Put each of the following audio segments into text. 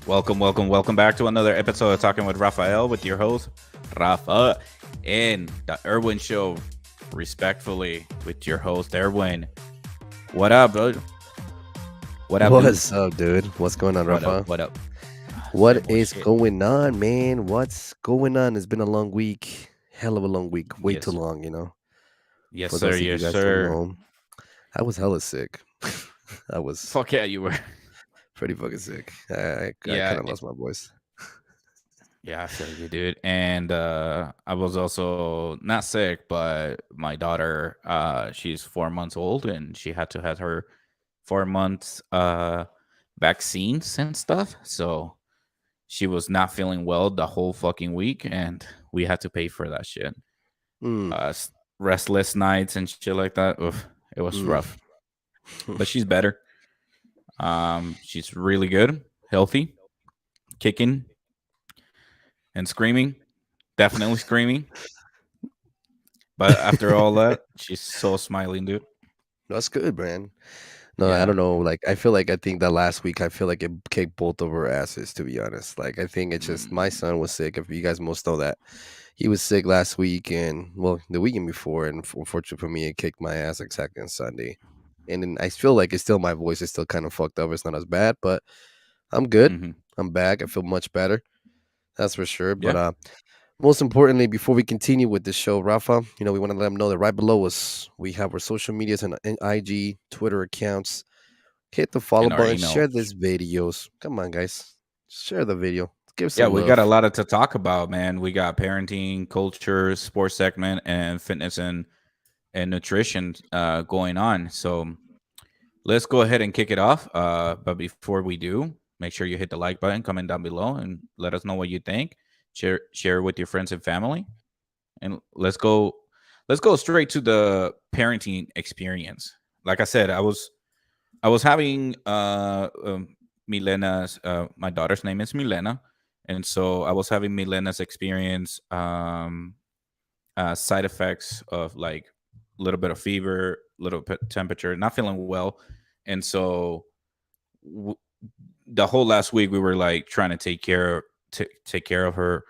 Welcome back to another episode of Talking with Rafael with your host, Rafa, and the Erwin Show, respectfully, with your host, Erwin. What up, bro? What up, dude? What's up, dude? What's going on, What up? Rafa? What up? What Same old is shit. going on, man? What's going on? It's been a long week. Hell of a long week. Way too Yes. long. Yes, For sir. those of you Yes, guys don't sir. know, I was hella sick. I was Fuck yeah, you were. pretty fucking sick. I Yeah. kind of lost my voice. Yeah, I feel you, dude. And I was also not sick, but my daughter, she's 4 months old, and she had to have her 4 months vaccines and stuff. So she was not feeling well the whole fucking week, and we had to pay for that shit. Mm, Restless nights and shit like that. Oof, it was mm. rough, but she's better. She's really good, healthy, kicking and screaming, definitely screaming. But after all that, she's so smiling, dude. That's good, man. No, I Yeah. don't know. Like, I think that last week, I feel like it kicked both of our asses, to be honest. Like, I think it's just my Mm, son was sick. If you guys most know that, he was sick last week and, well, the weekend before. And unfortunately for me, it kicked my ass exactly on Sunday. And then I feel like it's still my voice is still kind of fucked up. It's not as bad, but I'm good. hmm I'm back. I feel much better. That's for sure. But Yeah. most importantly, before we continue with this show, Rafa, we want to let them know that right below us, we have our social medias and IG, Twitter accounts. Hit the follow And our button, email. share these videos. Come on, guys. Share the video. Give Yeah, some we got a love. lot to talk about, man. We got parenting, culture, sports segment, and fitness and nutrition going on. So let's go ahead and kick it off. But before we do, make sure you hit the like button, comment down below, and let us know what you think. Share with your friends and family, and let's go straight to the parenting experience. Like I said, I was having Milena's my daughter's name is Milena, and so I was having Milena's experience, side effects of like a little bit of fever, little bit temperature, not feeling well, and so w- the whole last week we were like trying to take care of her.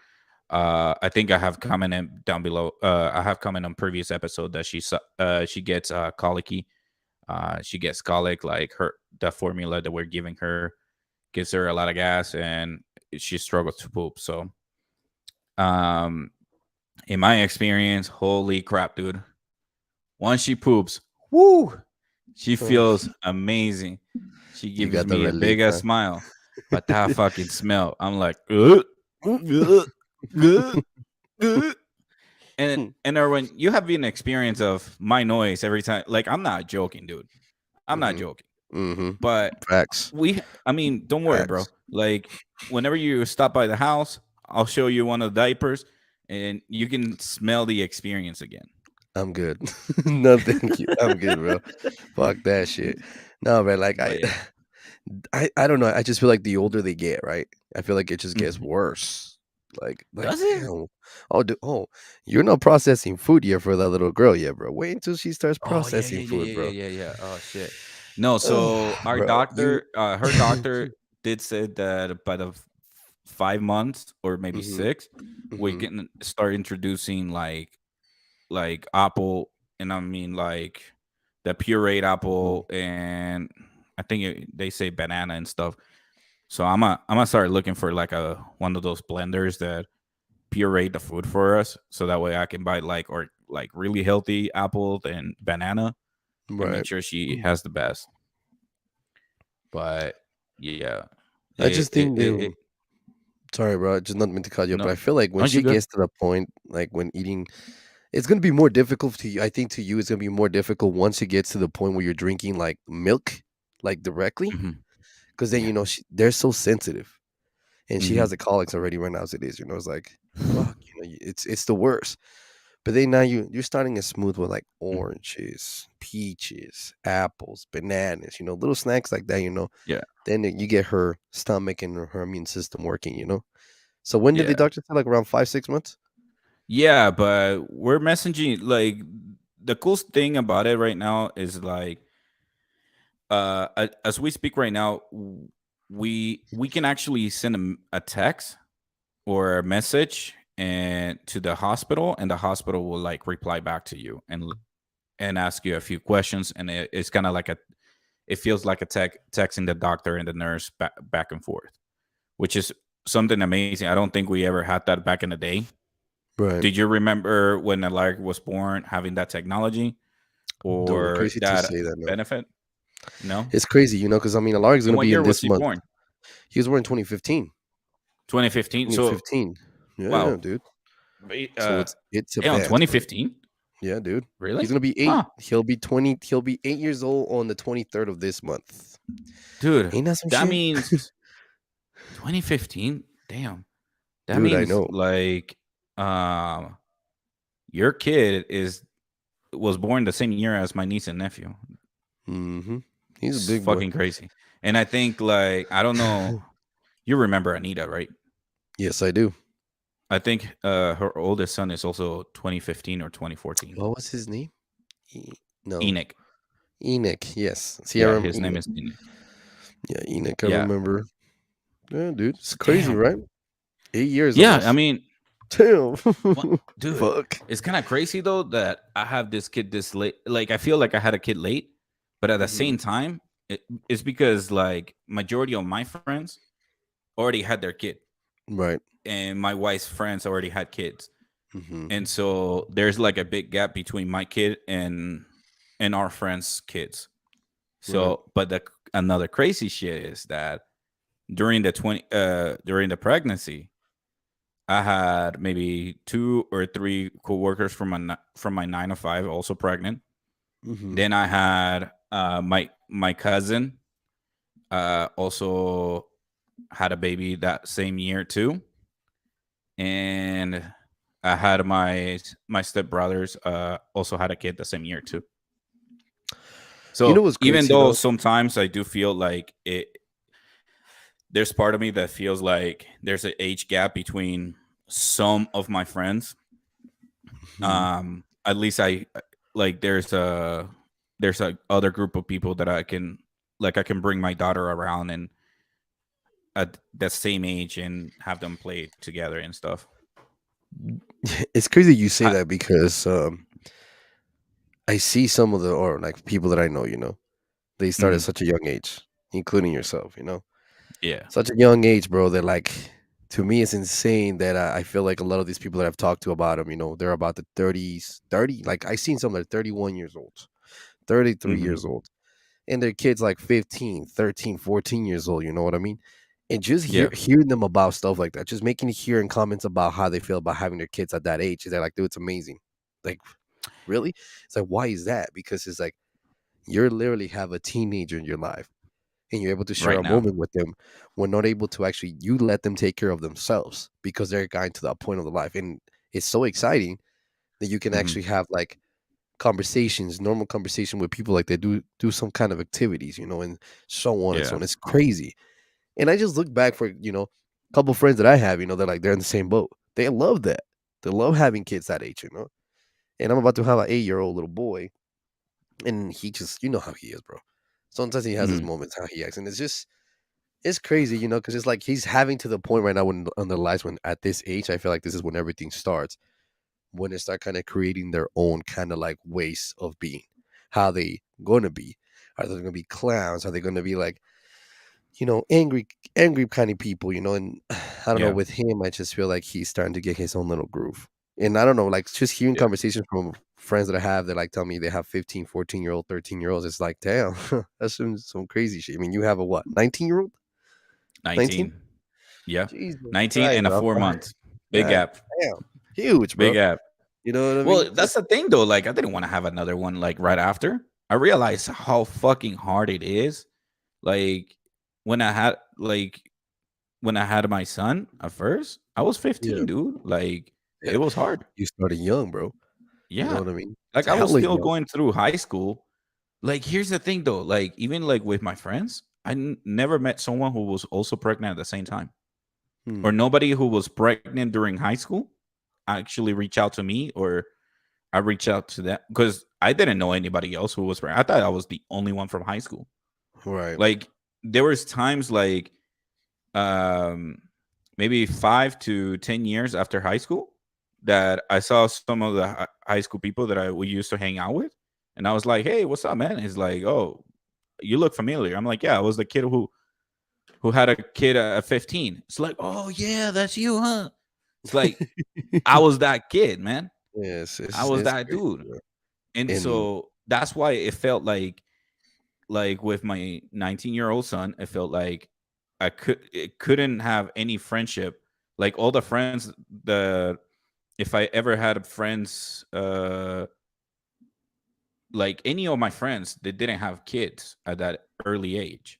I think I have commented down below. I have commented on previous episode that she gets colicky. She gets colic, like her the formula that we're giving her gives her a lot of gas, and she struggles to poop. So, um, in my experience, holy crap, dude! Once she poops, woo, she feels amazing. She You gives got the me a relief, big ass huh? smile, but that fucking smell, I'm like, ugh, ugh, ugh. And Erwin, you have been experience of my noise every time. Like, I'm not joking, dude. I'm not Mm-hmm. joking. Mm-hmm. But Facts. I mean, don't worry, bro. Facts. Like, whenever you stop by the house, I'll show you one of the diapers, and you can smell the experience again. I'm good. No, thank you. I'm good, bro. Fuck that shit. No, man. Like But yeah, I don't know. I just feel like the older they get, right? I feel like it just gets Mhm. worse. Like Does it? damn. Oh, you're not processing food yet for that little girl yet, bro. Wait until she starts Oh yeah, processing yeah, yeah, food, yeah, bro. yeah, yeah, yeah. Oh shit. No, Ugh, so our bro, you. doctor, her doctor did say that by the 5 months or maybe Hmm. 6, we Hmm. can start introducing like apple, and I mean like the pureed Hmm. apple, and I think they say banana and stuff. So I'm gonna start looking for like a one of those blenders that puree the food for us, so that way I can buy like or like really healthy apple and banana and make Right. sure she has the best. But yeah, I just think it sorry, bro. Just not meant to cut you up, no, but I feel like when aren't you she good? gets to the point, like when eating, it's gonna be more difficult to you. I think to you, it's gonna be more difficult once it gets to the point where you're drinking like milk, like directly, Hmm. because then Yeah. they're so sensitive, and she has Hmm. the colics already right now as it is. It's like fuck, it's the worst. But then now you're starting it smooth with like oranges, peaches, apples, bananas, little snacks like that. Yeah. Then you get her stomach and her immune system working. So when did the Yeah. doctor say, like, around 5, 6 months? Yeah, but we're messaging like the cool thing about it right now is like as we speak right now, we can actually send a text or a message and to the hospital, and the hospital will like reply back to you and ask you a few questions, and it's kind of like it feels like a texting the doctor and the nurse back and forth, which is something amazing. I don't think we ever had that back in the day. Right. Did you remember when Alaric was born having that technology Dude, or crazy to that say that. No. benefit? No. It's crazy, because I mean, Alaric's In gonna what be year in was this he month. born? He was born in 2015. 2015. So 2015. Yeah, wow. dude. So it's On advanced, bro. 2015. Yeah, dude. Really? He's gonna be 8. Huh. He'll be 20. He'll be 8 years old on the 23rd of this month. Dude, Ain't that some that shit? means 2015. Damn. That Dude, I means know. like your kid was born the same year as my niece and nephew. Mm-hmm. He's a It's big boy. fucking crazy. And I think like I don't know. You remember Anita, right? Yes, I do. I think her oldest son is also 2015 or 2014. What was his name? No. Enoch. Enoch. Yes. See, I Yeah, remember his name Enoch. is Enoch. Yeah, Enoch. I Yeah. remember. Yeah, dude. It's crazy, Damn. right? 8 years. Yeah, Almost. I mean, Damn. dude, Fuck. it's kind of crazy though that I have this kid this late. Like, I feel like I had a kid late, but at the same time, it's because like majority of my friends already had their kid, Right. and my wife's friends already had kids, Mm-hmm. and so there's like a big gap between my kid and our friends' kids. So, Right. but another crazy shit is that during the pregnancy, I had maybe 2 or 3 coworkers from my 9 to 5 also pregnant. Mm-hmm. Then I had my cousin also had a baby that same year too, and I had my stepbrothers also had a kid the same year too. So what's even crazy, though though? sometimes I do feel like there's part of me that feels like there's an age gap between some of my friends. At least I like there's a other group of people that I can bring my daughter around and at that same age and have them play together and stuff. It's crazy you say that because I see some of or like people that I know, they start at such a young age, including yourself, Yeah. such a young age, bro. That like, to me, it's insane that I feel like a lot of these people that I've talked to about them, they're about the 30s, 30. Like I seen some that are 31 years old, 33 years old, and their kids like 15, 13, 14 years old. You know what I mean? And just Yeah. hearing them about stuff like that, just making hearing comments about how they feel about having their kids at that age, they're like, dude, it's amazing. Like, really? It's like, why is that? Because it's like you literally have a teenager in your life and you're able to share Right a now. moment with them when not able to actually you let them take care of themselves because they're going to that point of the life. And it's so exciting that you can actually have like conversations, normal conversation with people like they do some kind of activities, and so on and so Yeah. on. It's crazy. And I just look back for, a couple friends that I have, they're in the same boat. They love that. They love having kids that age. And I'm about to have an 8-year-old little boy. And he just, you know how he is, bro. Sometimes he has his moments how he acts. And it's crazy, because it's like he's having to the point right now when on their lives when at this age, I feel like this is when everything starts. When they start kind of creating their own kind of like ways of being. How they gonna be? Are they gonna be clowns? Are they gonna be like, angry kind of people, and I don't know, Yeah. with him, I just feel like he's starting to get his own little groove. And I don't know, like just hearing Yeah. conversations from friends that I have that like tell me they have 15, 14-year-old, 13-year-olds. It's like, damn, that's some crazy shit. I mean, you have a what, 19-year-old? 19? 19. Yeah. Jesus 19 Christ, and a bro. 4 months. Big God gap. damn. Huge, Big bro. gap. You know what I Well, mean? that's the thing though. Like I didn't want to have another one like right after. I realized how fucking hard it is. Like when I had my son at first, I was 15, Yeah. dude. Like Yeah. it was hard. You started young, bro. You know Yeah. what I mean? Like It's I was hella still young. going through high school. Like here's the thing though. Like even like with my friends, I never met someone who was also pregnant at the same time, or nobody who was pregnant during high school actually reach out to me, or I reach out to them because I didn't know anybody else who was pregnant. I thought I was the only one from high school. Right. Like there was times like um, maybe 5 to 10 years after high school that I saw some of the high school people that we used to hang out with, and I was like, "Hey, what's up, man?" He's like, "Oh, you look familiar." I'm like, "Yeah, I was the kid who had a kid at 15." It's like, "Oh yeah, that's you, huh?" It's like I was that kid, man. Yes, I was it's that crazy, dude, bro. and And so that's why it felt like with my 19-year-old son, it felt like it couldn't have any friendship. Like all the friends, the if I ever had friends, like any of my friends, they didn't have kids at that early age,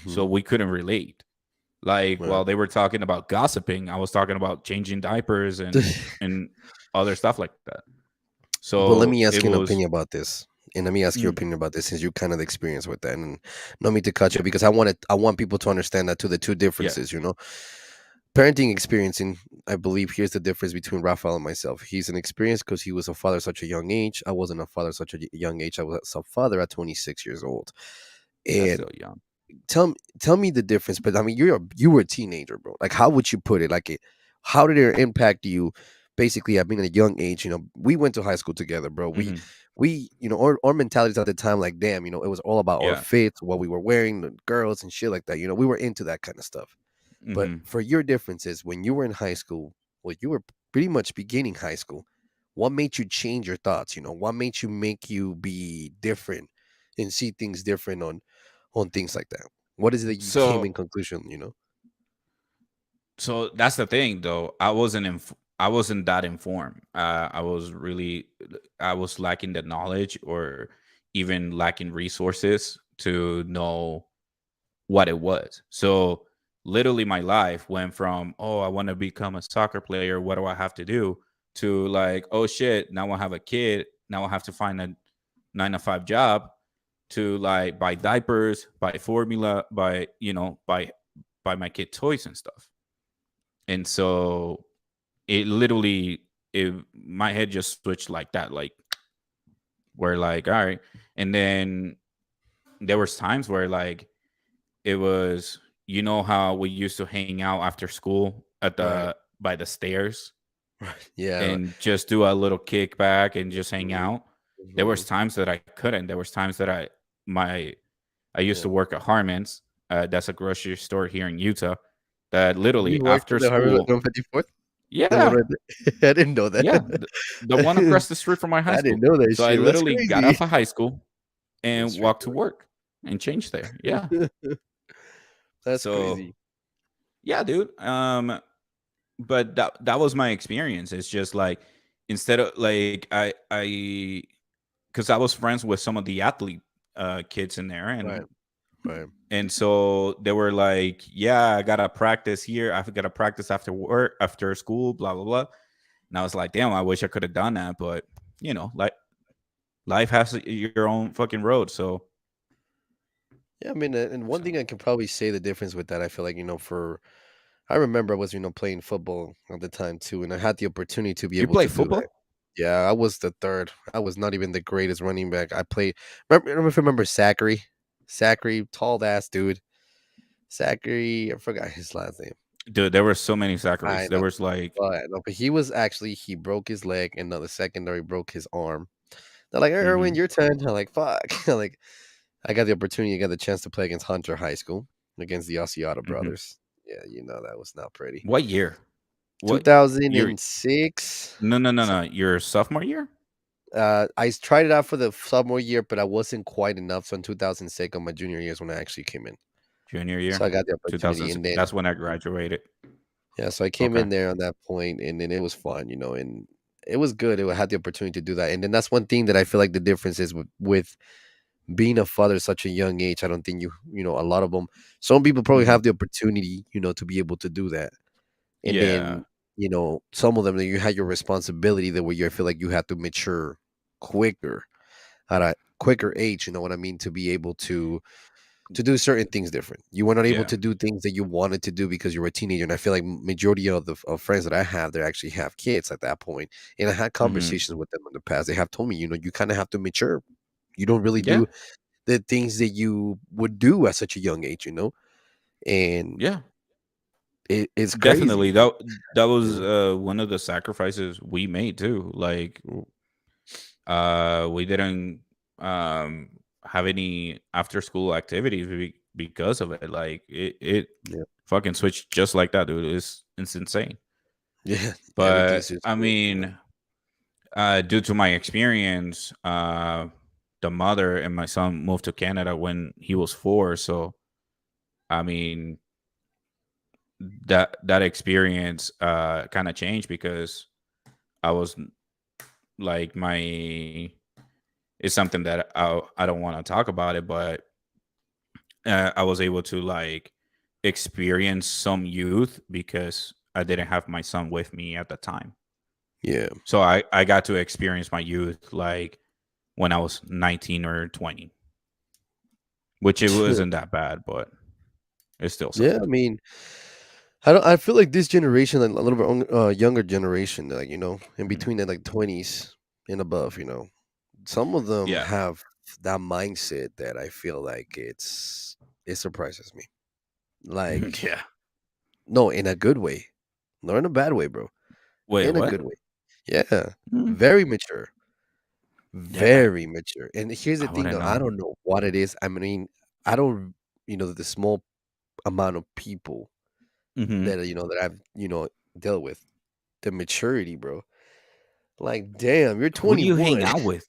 so mhm, we couldn't relate. Like right. while they were talking about gossiping, I was talking about changing diapers and other stuff like that. But let So me it ask you an was, opinion about this. And let me ask your mm, opinion about this since you kind of the experience with that. And no me to cut you because I want people to understand that too, the two yeah, differences, you know. Parenting experiencing, I believe here's the difference between Rafael and myself. He's an experience because he was a father at such a young age. I wasn't a father at such a young age. I was a father at 26 years old. that's And still young. tell me the difference. But I mean, you were a teenager, bro. Like, how would you put it? Like, how did it impact you? Basically, at being at a young age, we went to high school together, bro. Hmm. Our mentalities at the time, like, damn, it was all about our Yeah. fits, what we were wearing, the girls and shit like that. We were into that kind of stuff. But Hmm. for your differences, when you were in high school, well, you were pretty much beginning high school. What made you change your thoughts? What made you make you be different and see things different on things like that? What is it that you came in So conclusion? so that's the thing though. I wasn't that informed. I was lacking the knowledge or even lacking resources to know what it was. So literally my life went from, oh, I want to become a soccer player, what do I have to do, to like, oh shit, now I have a kid, now I have to find a 9 to 5 job, to like buy diapers, buy formula, buy my kid toys and stuff. And so it literally, my head just switched like that, like where like, all right. And then there was times where like it was, how we used to hang out after school at Right. the by the stairs Right. Yeah. and just do a little kickback and just hang Mhm, out. There was mhm, times that I couldn't. There was times that my I used yeah. to work at Harmon's. That's a grocery store here in Utah. That literally You worked at after the Harvard school, on 54th? The one yeah, right there? I didn't know that. yeah, the one across the street from my high I didn't school. know that So I shit. That's literally got crazy. off of high school and That's straight walked to work and changed there. Yeah. to That's So crazy. yeah, dude. But that was my experience. It's just like instead of like I because I was friends with some of the athlete kids in there, Right, right. and so they were like, yeah, I gotta practice here, I gotta practice after work, after school, blah blah blah. And I was like, damn, I wish I could have done that, but like life has your own fucking road. So Yeah, I mean, and one so thing I can probably say the difference with that, I feel like, for I remember I was, playing football at the time too, and I had the opportunity to be you able play to do that. football? Yeah, I was the third. I was not even the greatest running back. I played. Remember, I don't know if you remember Zachary, Zachary, tall ass dude. Zachary, I forgot his last name. Dude, there were so many I Zachary's. There know, was like, but no, but he broke his leg, and the secondary broke his arm. They're like, "Hey, Erwin, mhm, your turn." I'm like, "Fuck!" like, I got the opportunity, I got the chance to play against Hunter High School against the Asiata mhm. brothers. Yeah, that was not pretty. What year? What you're 2006. No, no, no, So, no. Your sophomore year? tried it out for the sophomore year, but I wasn't quite enough. So in 2006, on my junior year, is when I actually came in. Junior So year? I got the opportunity, 2006. and then That's when I graduated. yeah, so I came Okay. in there on that point, and then it was fun, and it was good. I had the opportunity to do that, and then that's one thing that I feel like the difference is with being a father at such a young age. I don't think a lot of them. Some people probably Mhm. have the opportunity, to be able to do that, and Yeah. then some of them that you had your responsibility that where you feel like you have to mature quicker at a quicker age. You know what I mean? To be able to do certain things different. You were not able Yeah. to do things that you wanted to do because you were a teenager. And I feel like majority of the of friends that I have, they actually have kids at that point. And I had Mhm. conversations with them in the past. They have told me, you kind of have to mature. You don't really Yeah. do the things that you would do at such a young age. And Yeah. it's Definitely, crazy. that was Yeah. one of the sacrifices we made too. Like, we didn't um have any after school activities because of it. Like, it Yeah. fucking switched just like that, dude. It's insane. Yeah. But Everything's just I crazy, man. mean, due to my experience, the mother and my son moved to Canada when he was 4. So I mean, that experience kind of changed because I was like, my it's something that I don't want to talk about it, but I was able to like experience some youth because I didn't have my son with me at the time. Yeah. So I got to experience my youth like when I was 19 or 20, which it wasn't that bad, but it still Yeah, I sucked. mean, I feel like this generation, like a little bit younger generation, like in Mhm. between the like 20s and above, some of them Yeah. have that mindset that I feel like it surprises me. Like, Yeah. no, in a good way, not in a bad way, bro. Wait, In a what? good way. Yeah, Mm. very mature, Yeah, very mature. And here's the I thing, wouldn't though. I know. don't know what it is. I mean, I don't, the small amount of people Hmm. that I've dealt with, the maturity, bro. Like, damn, you're Who do you hang 21. out with?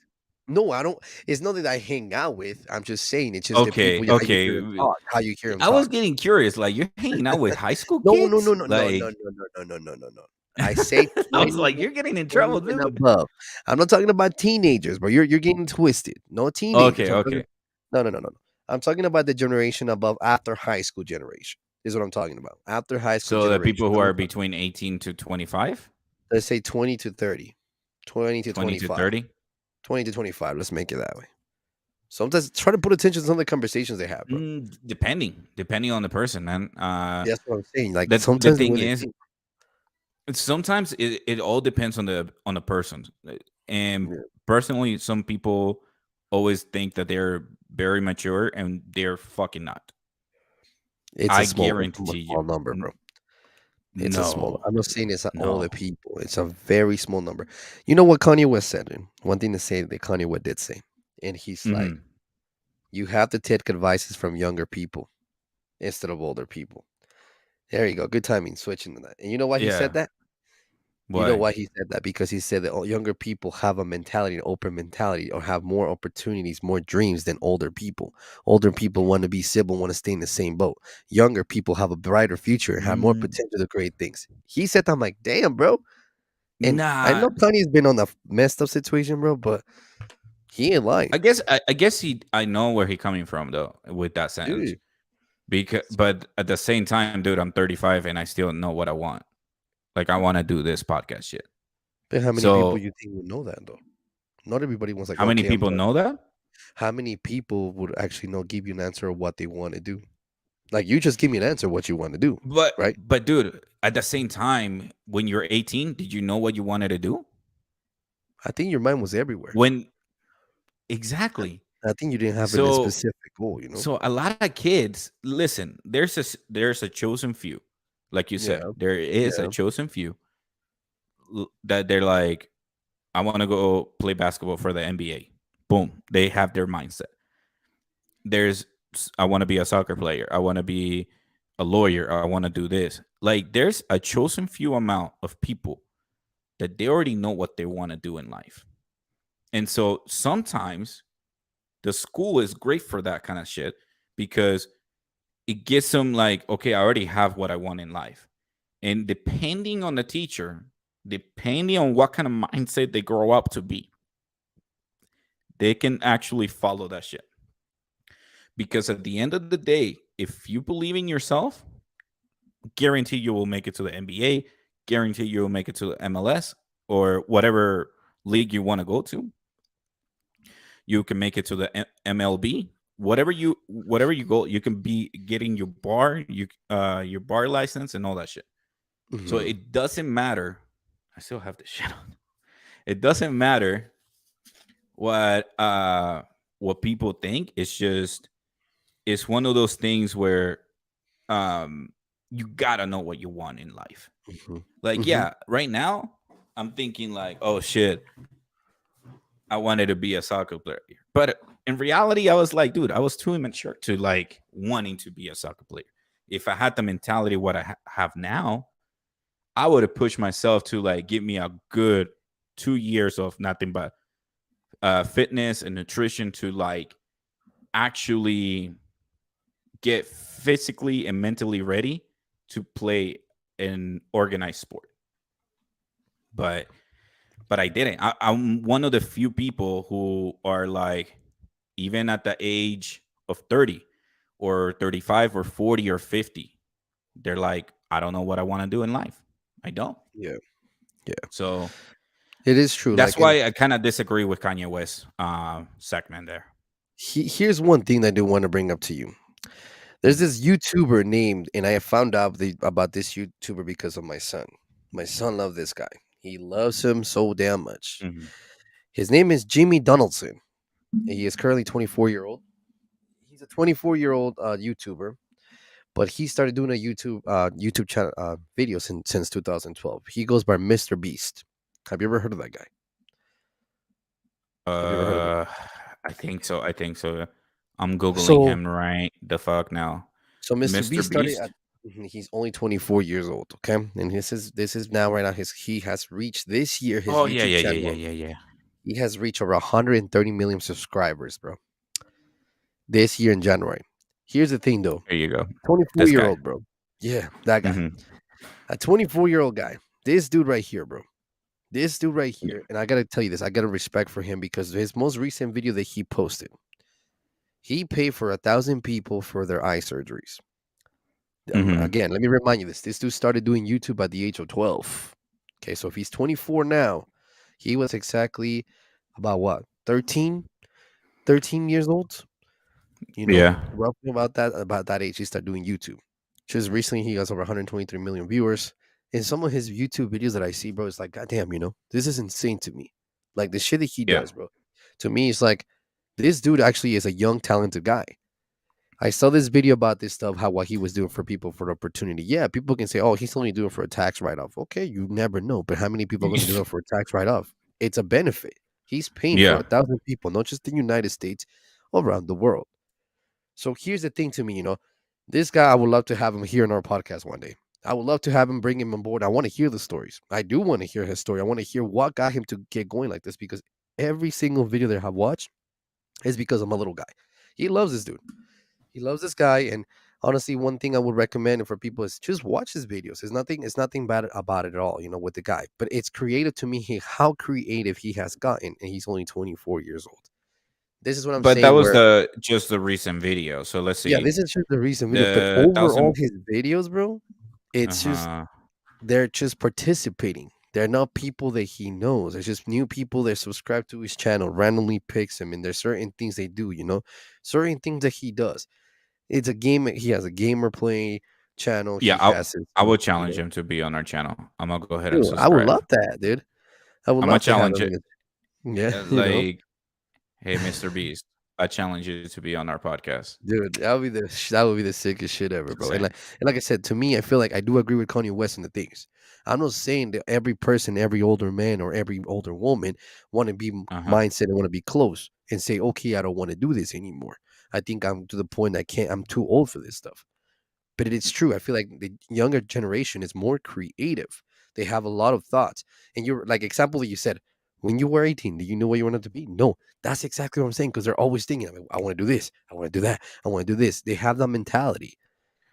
No, I don't. It's nothing that I hang out with. I'm just saying it's just the Okay, people, how you hear them okay. talk, how you hear them I was talk. getting curious. Like, you're hanging out with high school No, no, kids? no, no, no, no, no, Like, no, no, no, no, no. I say I was like, 21, you're getting in 20 trouble, and dude. above. I'm not talking about teenagers, but you're getting twisted. No teenagers. Okay, I'm talking okay. no, no, no, no, no. I'm talking about the generation above after high school generation. Is what I'm talking about. After high school So the generation. people who I'm are not talking, between 18 to 25, let's say 20 to 30, 20 to 20 to 25, 30. 20 to 25. Let's make it that way. Sometimes try to put attention to some of the conversations they have, bro. Depending on the person, man. That's what I'm saying. Like The sometimes the thing way they is, think. sometimes it all depends on the person. And Yeah. personally, some people always think that they're very mature and they're fucking not. I It's a guarantee you. small number, bro. It's a small. No, I'm not saying it's all the no. people. It's a very small number. You know what Kanye West said? And one thing to say that Kanye West did say, and he's like, Hmm. you have to take advices from younger people instead of older people. There you go. Good timing, switching to that. And you know why he said Yeah. that? You know Why? why he said that? Because he said that younger people have a mentality, an open mentality, or have more opportunities, more dreams than older people. Older people want to be civil, want to stay in the same boat. Younger people have a brighter future and have more Mm, potential to create things. He said that. I'm like, damn, bro. And I nah. know Kanye's been on a messed up situation, bro, but he ain't lying. I guess I know where he coming from though with that sentence. Dude, Because, but at the same time, dude, I'm 35 and I still know what I want. Like, I want to do this podcast shit. but how many people So you think would know that though? Not everybody wants like, how many okay, I'm people done. know that? How many people would actually not give you an answer of what they want to do? Like you just give me an answer what you want to do, right? But dude, at the same time, when you're 18, did you know what you wanted to do? I think your mind was everywhere. When exactly. I think you didn't have a So specific goal. so a lot of kids, listen, there's a chosen few. Like you said, Yeah, there is a yeah. chosen few that they're like, I want to go play basketball for the NBA. Boom, they have their mindset. There's I want to be a soccer player. I want to be a lawyer. I want to do this. Like, there's a chosen few amount of people that they already know what they want to do in life. And so sometimes the school is great for that kind of shit because it gets them like, okay, I already have what I want in life. And depending on the teacher, depending on what kind of mindset they grow up to be, they can actually follow that shit. Because at the end of the day, if you believe in yourself, guarantee you will make it to the NBA, guarantee you will make it to the MLS or whatever league you want to go to. You can make it to the MLB. Whatever you go, you can be getting your bar license and all that shit. So Mhm. it doesn't matter. I still have this shit on. It doesn't matter what what people think. It's just it's one of those things where um you gotta know what you want in life. Mhm. Like, Mhm. yeah, right now I'm thinking like, oh shit, I wanted to be a soccer player. But in reality, I was like, dude, I was too immature to like wanting to be a soccer player. If I had the mentality what I have now, I would have pushed myself to like give me a good 2 years of nothing but fitness and nutrition to like actually get physically and mentally ready to play an organized sport. But I didn't. I'm one of the few people who are like, even at the age of 30 or 35 or 40 or 50, they're like, I don't know what I want to do in life. I don't. Yeah. Yeah. So It is true. that's Like, and why I kind of disagree with Kanye West segment there. here's one thing that I do want to bring up to you. There's Mhm. this YouTuber named, and I found out about this YouTuber because of my son. My son loved this guy. He loves him so damn much. Mhm. His name is Jimmy Donaldson. He is currently 24-year-old. He's a 24-year-old YouTuber, but he started doing a YouTube channel video since 2012. He goes by Mr. Beast. Have you ever heard of that guy? Have you ever heard of him? Uh, I think so. I think so. I'm googling So him right the fuck now. so Mr. Mr. Beast started at Beast. he's only 24 years old, okay? And this is now right now he has reached this year his Oh yeah, YouTube yeah, yeah, yeah, channel. yeah, yeah. He has reached over 130 million subscribers, bro. This year in January. Here's the thing though. There you go. 24 This year guy. old, bro. Yeah, that guy. Hmm. A 24-year-old guy. This dude right here, bro. This dude right Yeah. here, and I gotta tell you this, I gotta respect for him because his most recent video that he posted, he paid for 1,000 people for their eye surgeries. Hmm. Again, let me remind you this. This dude started doing YouTube at the age of 12. Okay, so if he's 24 now, he was exactly about what? 13 years old? Yeah. Roughly about that age, he started doing YouTube. Just recently, he has over 123 million viewers. And some of his YouTube videos that I see, bro, it's like, God damn, this is insane to me. Like the shit that he Yeah. does, bro. To me, it's like this dude actually is a young, talented guy. I saw this video about this stuff, how what he was doing for people for the opportunity. Yeah, people can say, "Oh, he's only doing it for a tax write-off." Okay, you never know, but how many people are going to do it for a tax write-off? It's a benefit. He's paying for Yeah. 1,000 people, not just the United States, around the world. So here's the thing to me, this guy, I would love to have him here in our podcast one day. I would love to have him bring him on board. I want to hear the stories. I do want to hear his story. I want to hear what got him to get going like this because every single video that I've watched is because of my little guy. He loves this dude. He loves this guy, and honestly, one thing I would recommend for people is just watch his videos. It's nothing bad about it at all, with the guy. But it's creative to me how creative he has gotten, and he's only 24 years old. This is what I'm But that saying. was Where the just the recent video. So let's yeah, see. this is just the recent video, but The overall, thousand. his videos, bro, it's just Uh-huh. they're just participating. They're not people that he knows. It's just new people that subscribe to his channel, randomly picks him, and there's certain things they do, certain things that he does. It's a game. He has a gamer play channel. Yeah, He has his, I would challenge him to be on our channel. I'm gonna go ahead and dude, I would subscribe. love that, dude. I would I'm gonna love to have challenge him. it. Yeah, Like, hey, Mr. Beast, I challenge you to be on our podcast. dude, that would be the sickest shit ever, bro. And Same. like I said, to me, I feel like I do agree with Kanye West in the things. I'm not saying that every person, every older man or every older woman want to be Uh-huh. mindset and want to be close and say, okay, I don't want to do this anymore. I think I'm to the point I can't. I'm too old for this stuff. But it's true. I feel like the younger generation is more creative. They have a lot of thoughts. And you're like example that you said, when you were 18, do you know what you wanted to be? No, that's exactly what I'm saying. Because they're always thinking, I want to do this, I want to do that, I want to do this. They have that mentality.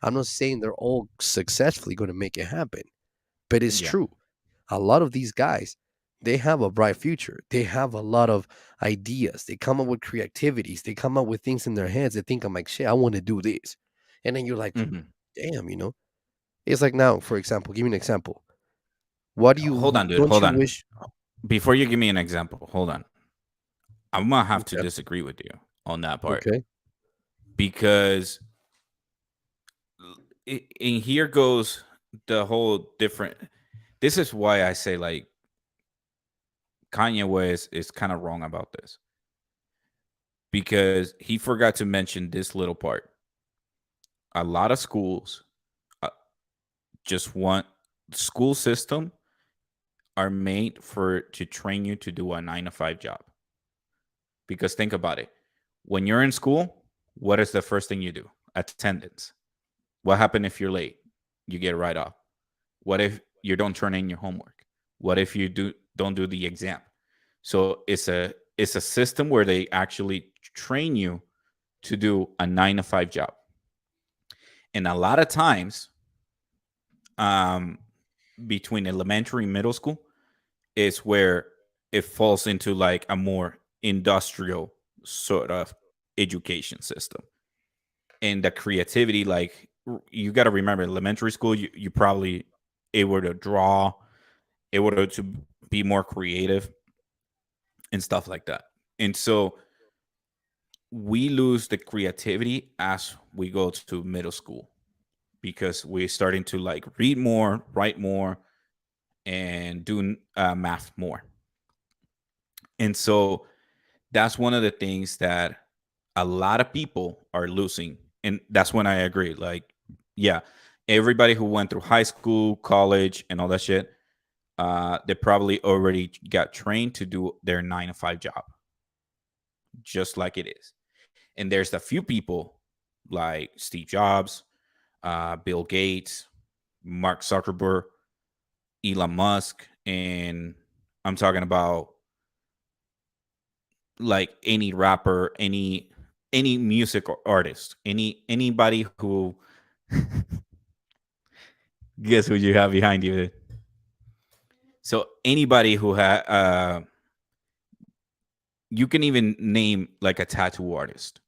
I'm not saying they're all successfully going to make it happen, but it's Yeah. true. A lot of these guys, they have a bright future. They have a lot of ideas. They come up with creativities. They come up with things in their heads. They think, I'm like, shit, I want to do this. And then you're like, Hmm. damn, it's like now, for example, give me an example. What do Hold you on, dude. don't Hold you on. wish? Before you give me an example, hold on. I'm gonna have to Okay, disagree with you on that part okay, because and here goes the whole different. This is why I say like Kanye West is kind of wrong about this because he forgot to mention this little part. A lot of schools, just want school system are made for to train you to do a 9 to 5 job. Because think about it. When you're in school, what is the first thing you do? Attendance. What happens if you're late? You get right off. What if you don't turn in your homework? What if you don't do the exam? So it's a system where they actually train you to do a 9 to 5 job. And a lot of times, um, between elementary and middle school, is where it falls into like a more industrial sort of education system. And the creativity, like you got to remember, elementary school, you probably able to draw, able to be more creative and stuff like that. And so we lose the creativity as we go to middle school because we're starting to like read more, write more, and do math more. And so that's one of the things that a lot of people are losing. And that's when I agree. Like, yeah, everybody who went through high school, college, and all that shit, they probably already got trained to do their 9 to 5 job, just like it is. And there's a few people like Steve Jobs, Bill Gates, Mark Zuckerberg, Elon Musk, and I'm talking about like any rapper, any music artist, anybody who guess who you have behind you. So anybody who you can even name like a tattoo artist.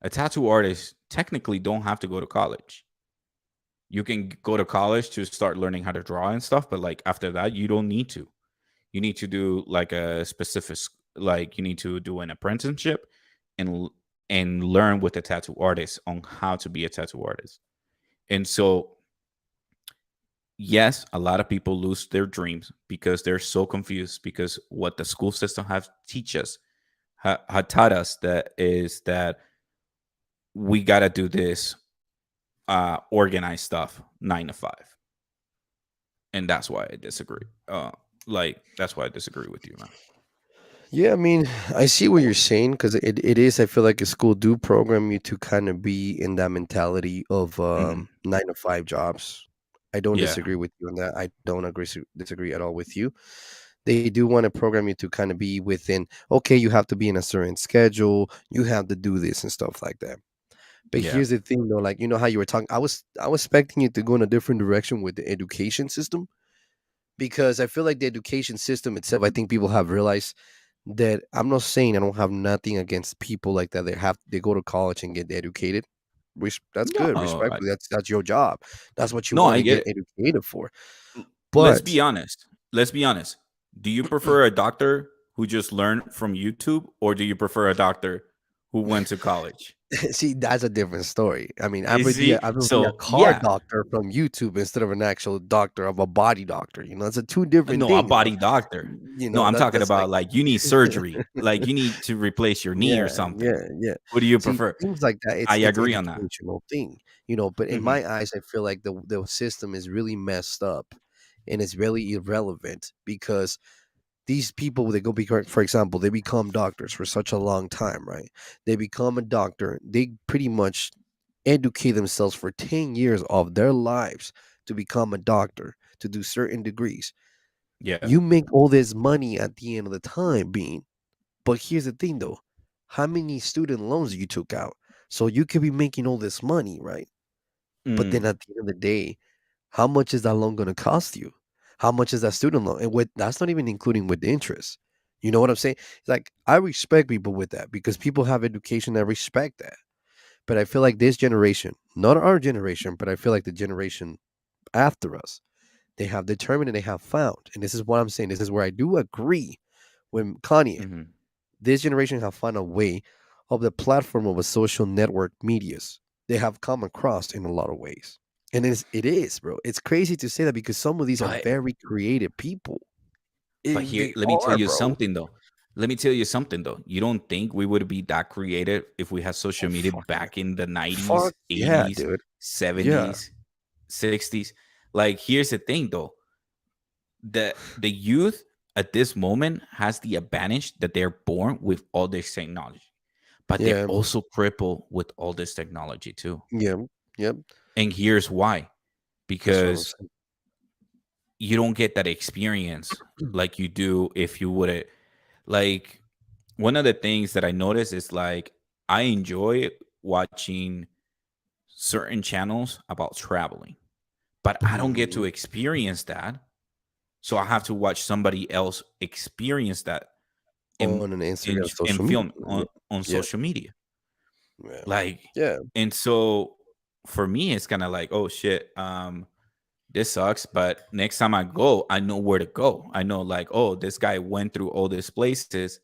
A tattoo artist technically don't have to go to college. You can go to college to start learning how to draw and stuff, but like after that, you don't need to. You need to do like a specific, like you need to do an apprenticeship and learn with a tattoo artist on how to be a tattoo artist. And so, yes, a lot of people lose their dreams because they're so confused because what the school system have teach us, had taught us that is that we got to do this organized stuff 9 to 5. And that's why I disagree. Like that's why I disagree with you, man. Yeah, I mean, I see what you're saying because it is. I feel like a school do program you to kind of be in that mentality of Hmm. 9 to 5 jobs. I don't Yeah. disagree with you on that. I don't disagree at all with you. They do want to program you to kind of be within. Okay, you have to be in a certain schedule. You have to do this and stuff like that. But Yeah. here's the thing, though. Like how you were talking. I was expecting you to go in a different direction with the education system because I feel like the education system itself. I think people have realized that I'm not saying I don't have nothing against people like that. They go to college and get educated. That's good. No, Respectfully, that's your job. That's what you no, want I to get get it. educated for. Let's But be honest. Let's be honest. Do you prefer a doctor who just learned from YouTube, or do you prefer a doctor who went to college? see, that's a different story. I mean, You see? I would be a So car yeah, doctor from YouTube instead of an actual doctor of a body doctor. It's a two different no, a things. body doctor. No, I'm talking That's like about like you need surgery, like you need to replace your knee or yeah, something. yeah, yeah. What do you See, prefer? things like that, I it's agree on that. educational thing, but in Hmm. my eyes, I feel like the system is really messed up and it's really irrelevant because these people they go be for example, they become doctors for such a long time, right? They become a doctor, they pretty much educate themselves for 10 years of their lives to become a doctor, to do certain degrees. Yeah. You make all this money at the end of the time being. But here's the thing though, how many student loans you took out? So you could be making all this money, right? But then Mm. at the end of the day, how much is that loan gonna cost you? How much is that student loan? And with that's not even including with the interest. You know what I'm saying? Like I respect people with that because people have education. I respect that. But I feel like this generation, not our generation, but I feel like the generation after us, they have determined and they have found. And this is what I'm saying. This is where I do agree with Kanye. Hmm. This generation have found a way of the platform of a social network medias. They have come across in a lot of ways. And it is, bro. It's crazy to say that because some of these are But very creative people. here, They let me tell are, you bro. something though. Let me tell you something though. You don't think we would be that creative if we had social Oh, media fuck yeah. back in the 90s, Fuck yeah, 80s, dude. Yeah. 70s, 60s? Like, here's the thing though. The youth at this moment has the advantage that they're born with all this technology, but they're Yeah. also crippled with all this technology too. Yeah. Yep. And here's why. That's what I'm Because saying. you don't get that experience like you do if you would, like, one of the things that I notice is like I enjoy watching certain channels about traveling, but I don't get to Mhm. experience that. So I have to watch somebody else experience that in On an Instagram, in social media. film on Yeah. social media. Yeah. Like, Yeah. and so for me it's kind of like, oh shit, this sucks, but next time I go, I know where to go. I know, like, oh, this guy went through all these places.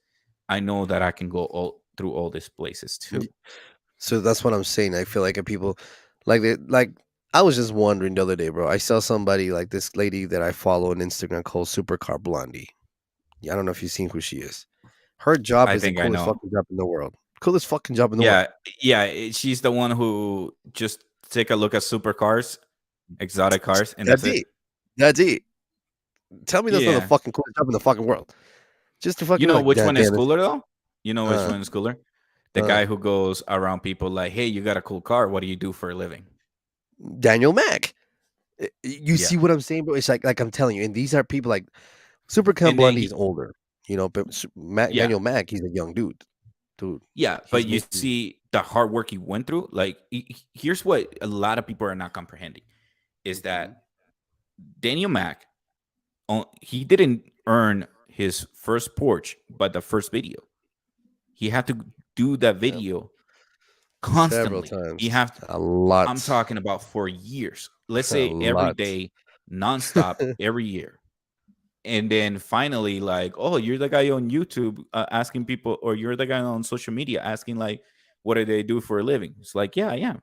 I know that I can go all through all these places too. So that's what I'm saying. I feel like if people like I was just wondering the other day, bro. I saw somebody like this lady that I follow on Instagram called Supercar Blondie. Yeah, I don't know if you've seen who she is. Her job I is the think I coolest know. fucking job in the world. Coolest fucking job in the world. Yeah, yeah. She's the one who just take a look at supercars, exotic cars, and that's That's it. it. That's it. Tell me that's not the Yeah. fucking coolest job in the fucking world. Just to You fucking know like, which God one is damn it. cooler though? You know which Uh, one is cooler? The uh, guy who goes around people like, "Hey, you got a cool car. What do you do for a living?" Daniel Mack. You Yeah. see what I'm saying, bro? It's like I'm telling you, and these are people like Supercar And then Blondie he, is older, but yeah. Daniel Mack, he's a young dude. Dude, Yeah, but he's you making see the hard work he went through. Like, here's what a lot of people are not comprehending is Mhm. that Daniel Mack, he didn't earn his first Porsche, but the first video. He had to do that Yeah, video several constantly. He times, have a I'm lot, talking about for years. Let's a say every lot. day, nonstop, every year. And then finally, like, oh, you're the guy on YouTube asking people, or you're the guy on social media asking, like, what do they do for a living? It's like, yeah, I am.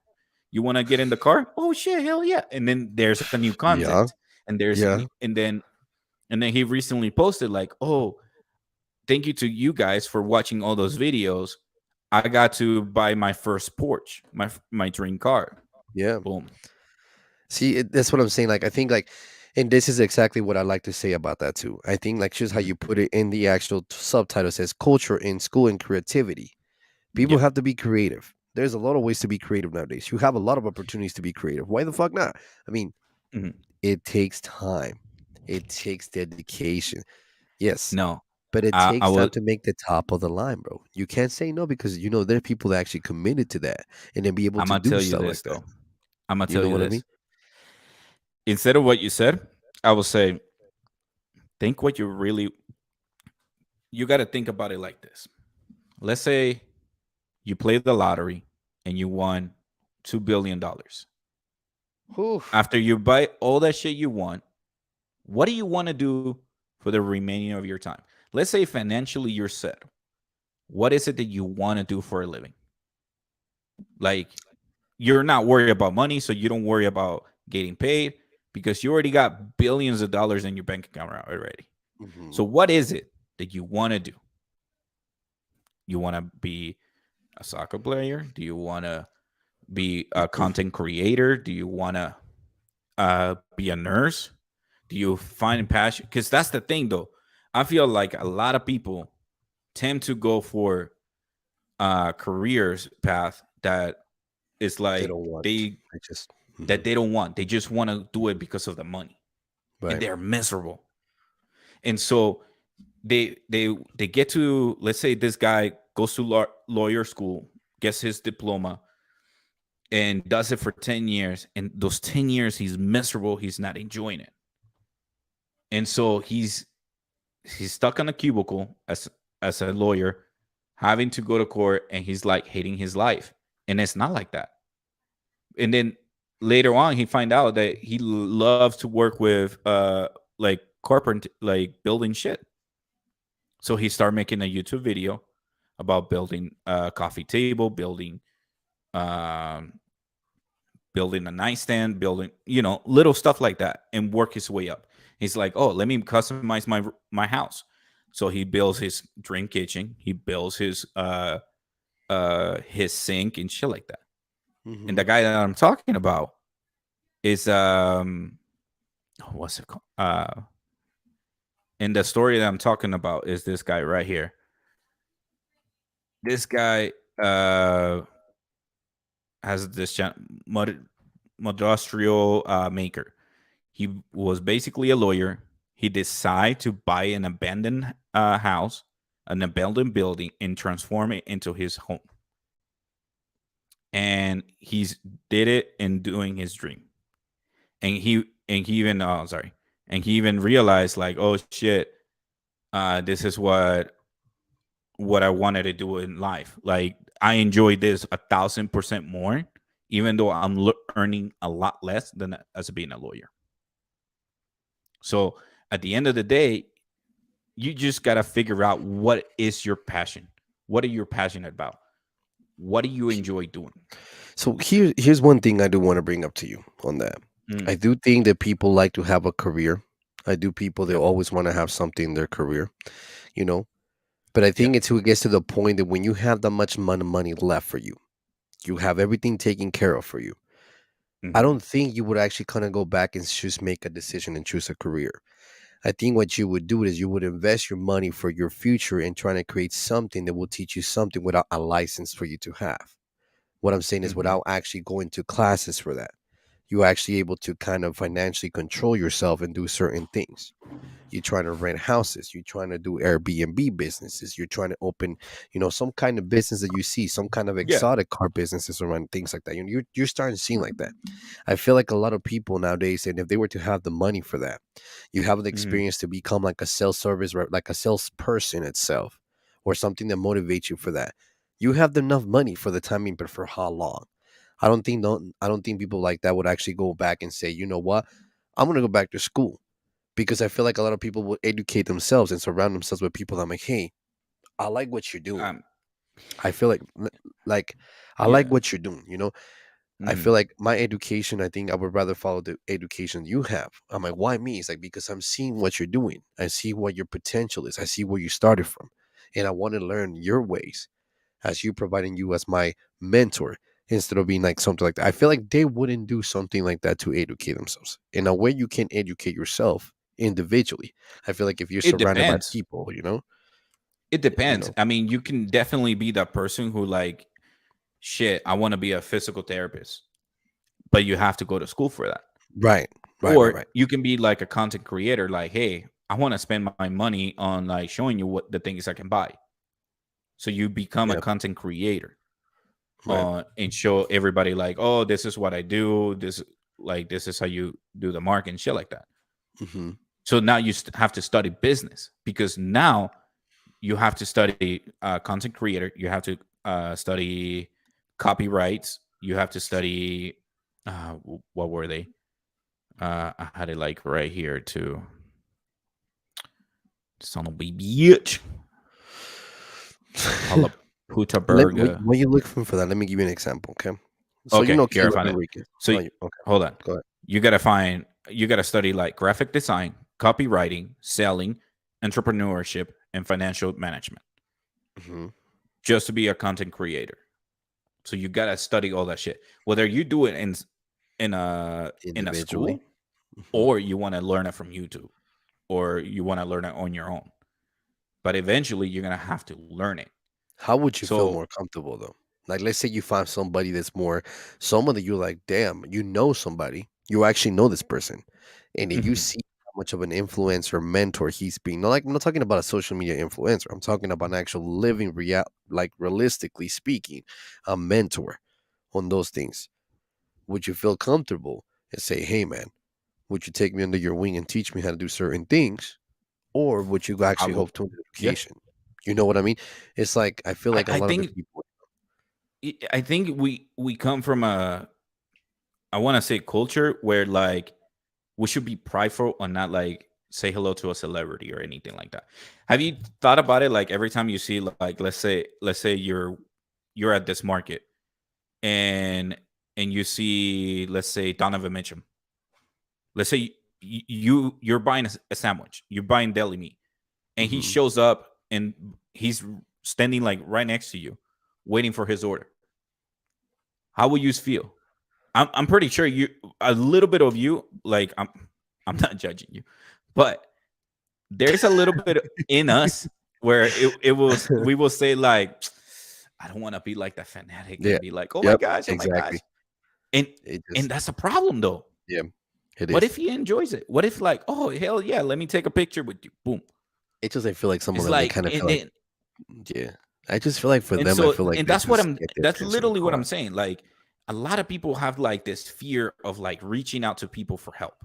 You want to get in the car? Oh shit, hell yeah! And then there's a new Yeah, content, and there's a yeah, new, and then he recently posted like, oh, thank you to you guys for watching all those videos. I got to buy my first Porsche, my dream car. yeah. Boom. See, that's what I'm saying. Like, I think like, and this is exactly what I like to say about that too. I think like just how Mhm. you put it in the actual subtitle says culture in school and creativity. People Yeah. have to be creative. There's a lot of ways to be creative nowadays. You have a lot of opportunities to be creative. Why the fuck not? I mean, Mhm. it takes time. It takes dedication. Yes, No, but it I takes will. time to make the top of the line, bro. You can't say no because there are people that actually committed to that and then be able I'm to gonna do tell you stuff like this that. though. I'm gonna You tell know you what I mean? this. Instead of what you said, I will say, think what you really. You got to think about it like this. Let's say you played the lottery and you won $2 billion. Whew. After you buy all that shit you want, what do you want to do for the remaining of your time? Let's say financially you're set. What is it that you want to do for a living? Like, you're not worried about money, so you don't worry about getting paid because you already got billions of dollars in your bank account already. Mhm. So what is it that you want to do? You want to be a soccer player? Do you want to be a content creator? Do you want to be a nurse? Do you find passion? Because that's the thing, though. I feel like a lot of people tend to go for careers path that is They like don't want. they I just that they don't want. They just want to do it because of the money, and right. they're miserable. And so they get to, let's say this guy goes to lawyer school, gets his diploma, and does it for 10 years. And those 10 years, he's miserable. He's not enjoying it. And so he's stuck on a cubicle as a lawyer, having to go to court, and he's like hating his life. And it's not like that. And then later on, he find out that he loves to work with like corporate, like building shit. So he started making a YouTube video about building a coffee table, um, building a nightstand, building, little stuff like that, and work his way up. He's like, oh, let me customize my house. So he builds his dream kitchen. He builds his sink and shit like that. And Hmm. the guy that I'm talking about is what's it called? And the story that I'm talking about is this guy right here. This guy has this industrial maker. He was basically a lawyer. He decided to buy an abandoned house, an abandoned building, and transform it into his home. And he's did it in doing his dream. And he even sorry, and he even realized like, oh shit, this is what I wanted to do in life. Like I enjoy this 1,000% more, even though I'm earning a lot less than as being a lawyer. So at the end of the day, you just got to figure out what is your passion. What are you passionate about? What do you enjoy doing? So here's one thing I do want to bring up to you on that. I do think that people like to have a career. I do people they Yep. always want to have something in their career, you know. But I think Yep. it gets to the point that when you have that much money left for you, you have everything taken care of for you. I Mhm. don't think you would actually kind of go back and just make a decision and choose a career. I think what you would do is you would invest your money for your future and trying to create something that will teach you something without a license for you to have. What I'm saying is Mhm. without actually going to classes for that. You're actually able to kind of financially control yourself and do certain things. You're trying to rent houses. You're trying to do Airbnb businesses. You're trying to open, some kind of business that you see, some kind of Yeah. exotic car businesses around things like that. You're starting to see like that. I feel like a lot of people nowadays, and if they were to have the money for that, you have the Mhm. experience to become like a sales service, like a salesperson itself, or something that motivates you for that. You have enough money for the timing, but for how long? I don't think people like that would actually go back and say, you know what, I'm gonna go back to school because I feel like a lot of people will educate themselves and surround themselves with people that I'm like, hey, I like what you're doing. Um. I feel like I like Yeah. what you're doing. I feel Mhm. like my education, I think I would rather follow the education you have. I'm like, why me? It's like because I'm seeing what you're doing. I see what your potential is. I see where you started from. And I want to learn your ways as you providing you as my mentor instead of being like something like that. I feel like they wouldn't do something like that to educate themselves. In a way you can educate yourself individually. I feel like if you're It surrounded by depends. people, It you depends. know. I mean, you can definitely be that person who like, shit, I want to be a physical therapist, but you have to go to school for that. Right. Right, right, Or right. you can be like a content creator, like, hey, I want to spend my money on like showing you what the things I can buy. So you become a Yeah, content creator right. and show everybody like, oh, this is what I do. This is how you do the market and shit like that. Hmm. So now you have to study business because now you have to study content creator. You have to study copyrights. You have to study what were they? I had it like right here too. Son of a bitch. Let what Palaputaberga. what you looking for that? Let me give you an example, okay? So Okay, here I Caleb found it. Enriquez. So Oh, okay. hold on. Go ahead. You gotta study like graphic design, copywriting, selling, entrepreneurship, and financial management Hmm. just to be a content creator. So you gotta study all that shit. Whether you do it in a Individually. school Hmm. or you want to learn it from YouTube or you want to learn it on your own. But eventually you're gonna have to learn it. How would you feel So more comfortable though? Like, let's say you find somebody that's more someone that you're like, damn, you know somebody, you actually know this person, and then you mhm, see how much of an influencer mentor he's being. Not like I'm not talking about a social media influencer. I'm talking about an actual living like realistically speaking, a mentor on those things. Would you feel comfortable and say, hey man, would you take me under your wing and teach me how to do certain things? Or would you I actually will. hope to an Yeah, education? You know what I mean? It's like I feel I, like a I lot of the think people. I think we come from a, I want to say, culture where like we should be prideful and not like say hello to a celebrity or anything like that. Have you thought about it? Like every time you see like let's say you're at this market and you see, let's say, Donovan Mitchell. Let's say you're buying a sandwich, you're buying deli meat, and he Mhm. shows up and he's standing like right next to you, waiting for his order. How will you feel? I'm pretty sure you, a little bit of you, like I'm not judging you, but there's a little bit in us where we will say like, I don't want to be like that fanatic Yeah. and be like, oh my Yep. gosh, Exactly. and It and just that's a problem though. yeah. It What is. if he enjoys it? What if like, oh hell yeah, let me take a picture with you, boom. It just I feel like some of It's them they like, kind of and feel like then yeah. I just feel like for and them, I so feel like and they that's what just I'm get their that's attention literally what I'm caught. saying. Like a lot of people have like this fear of like reaching out to people for help.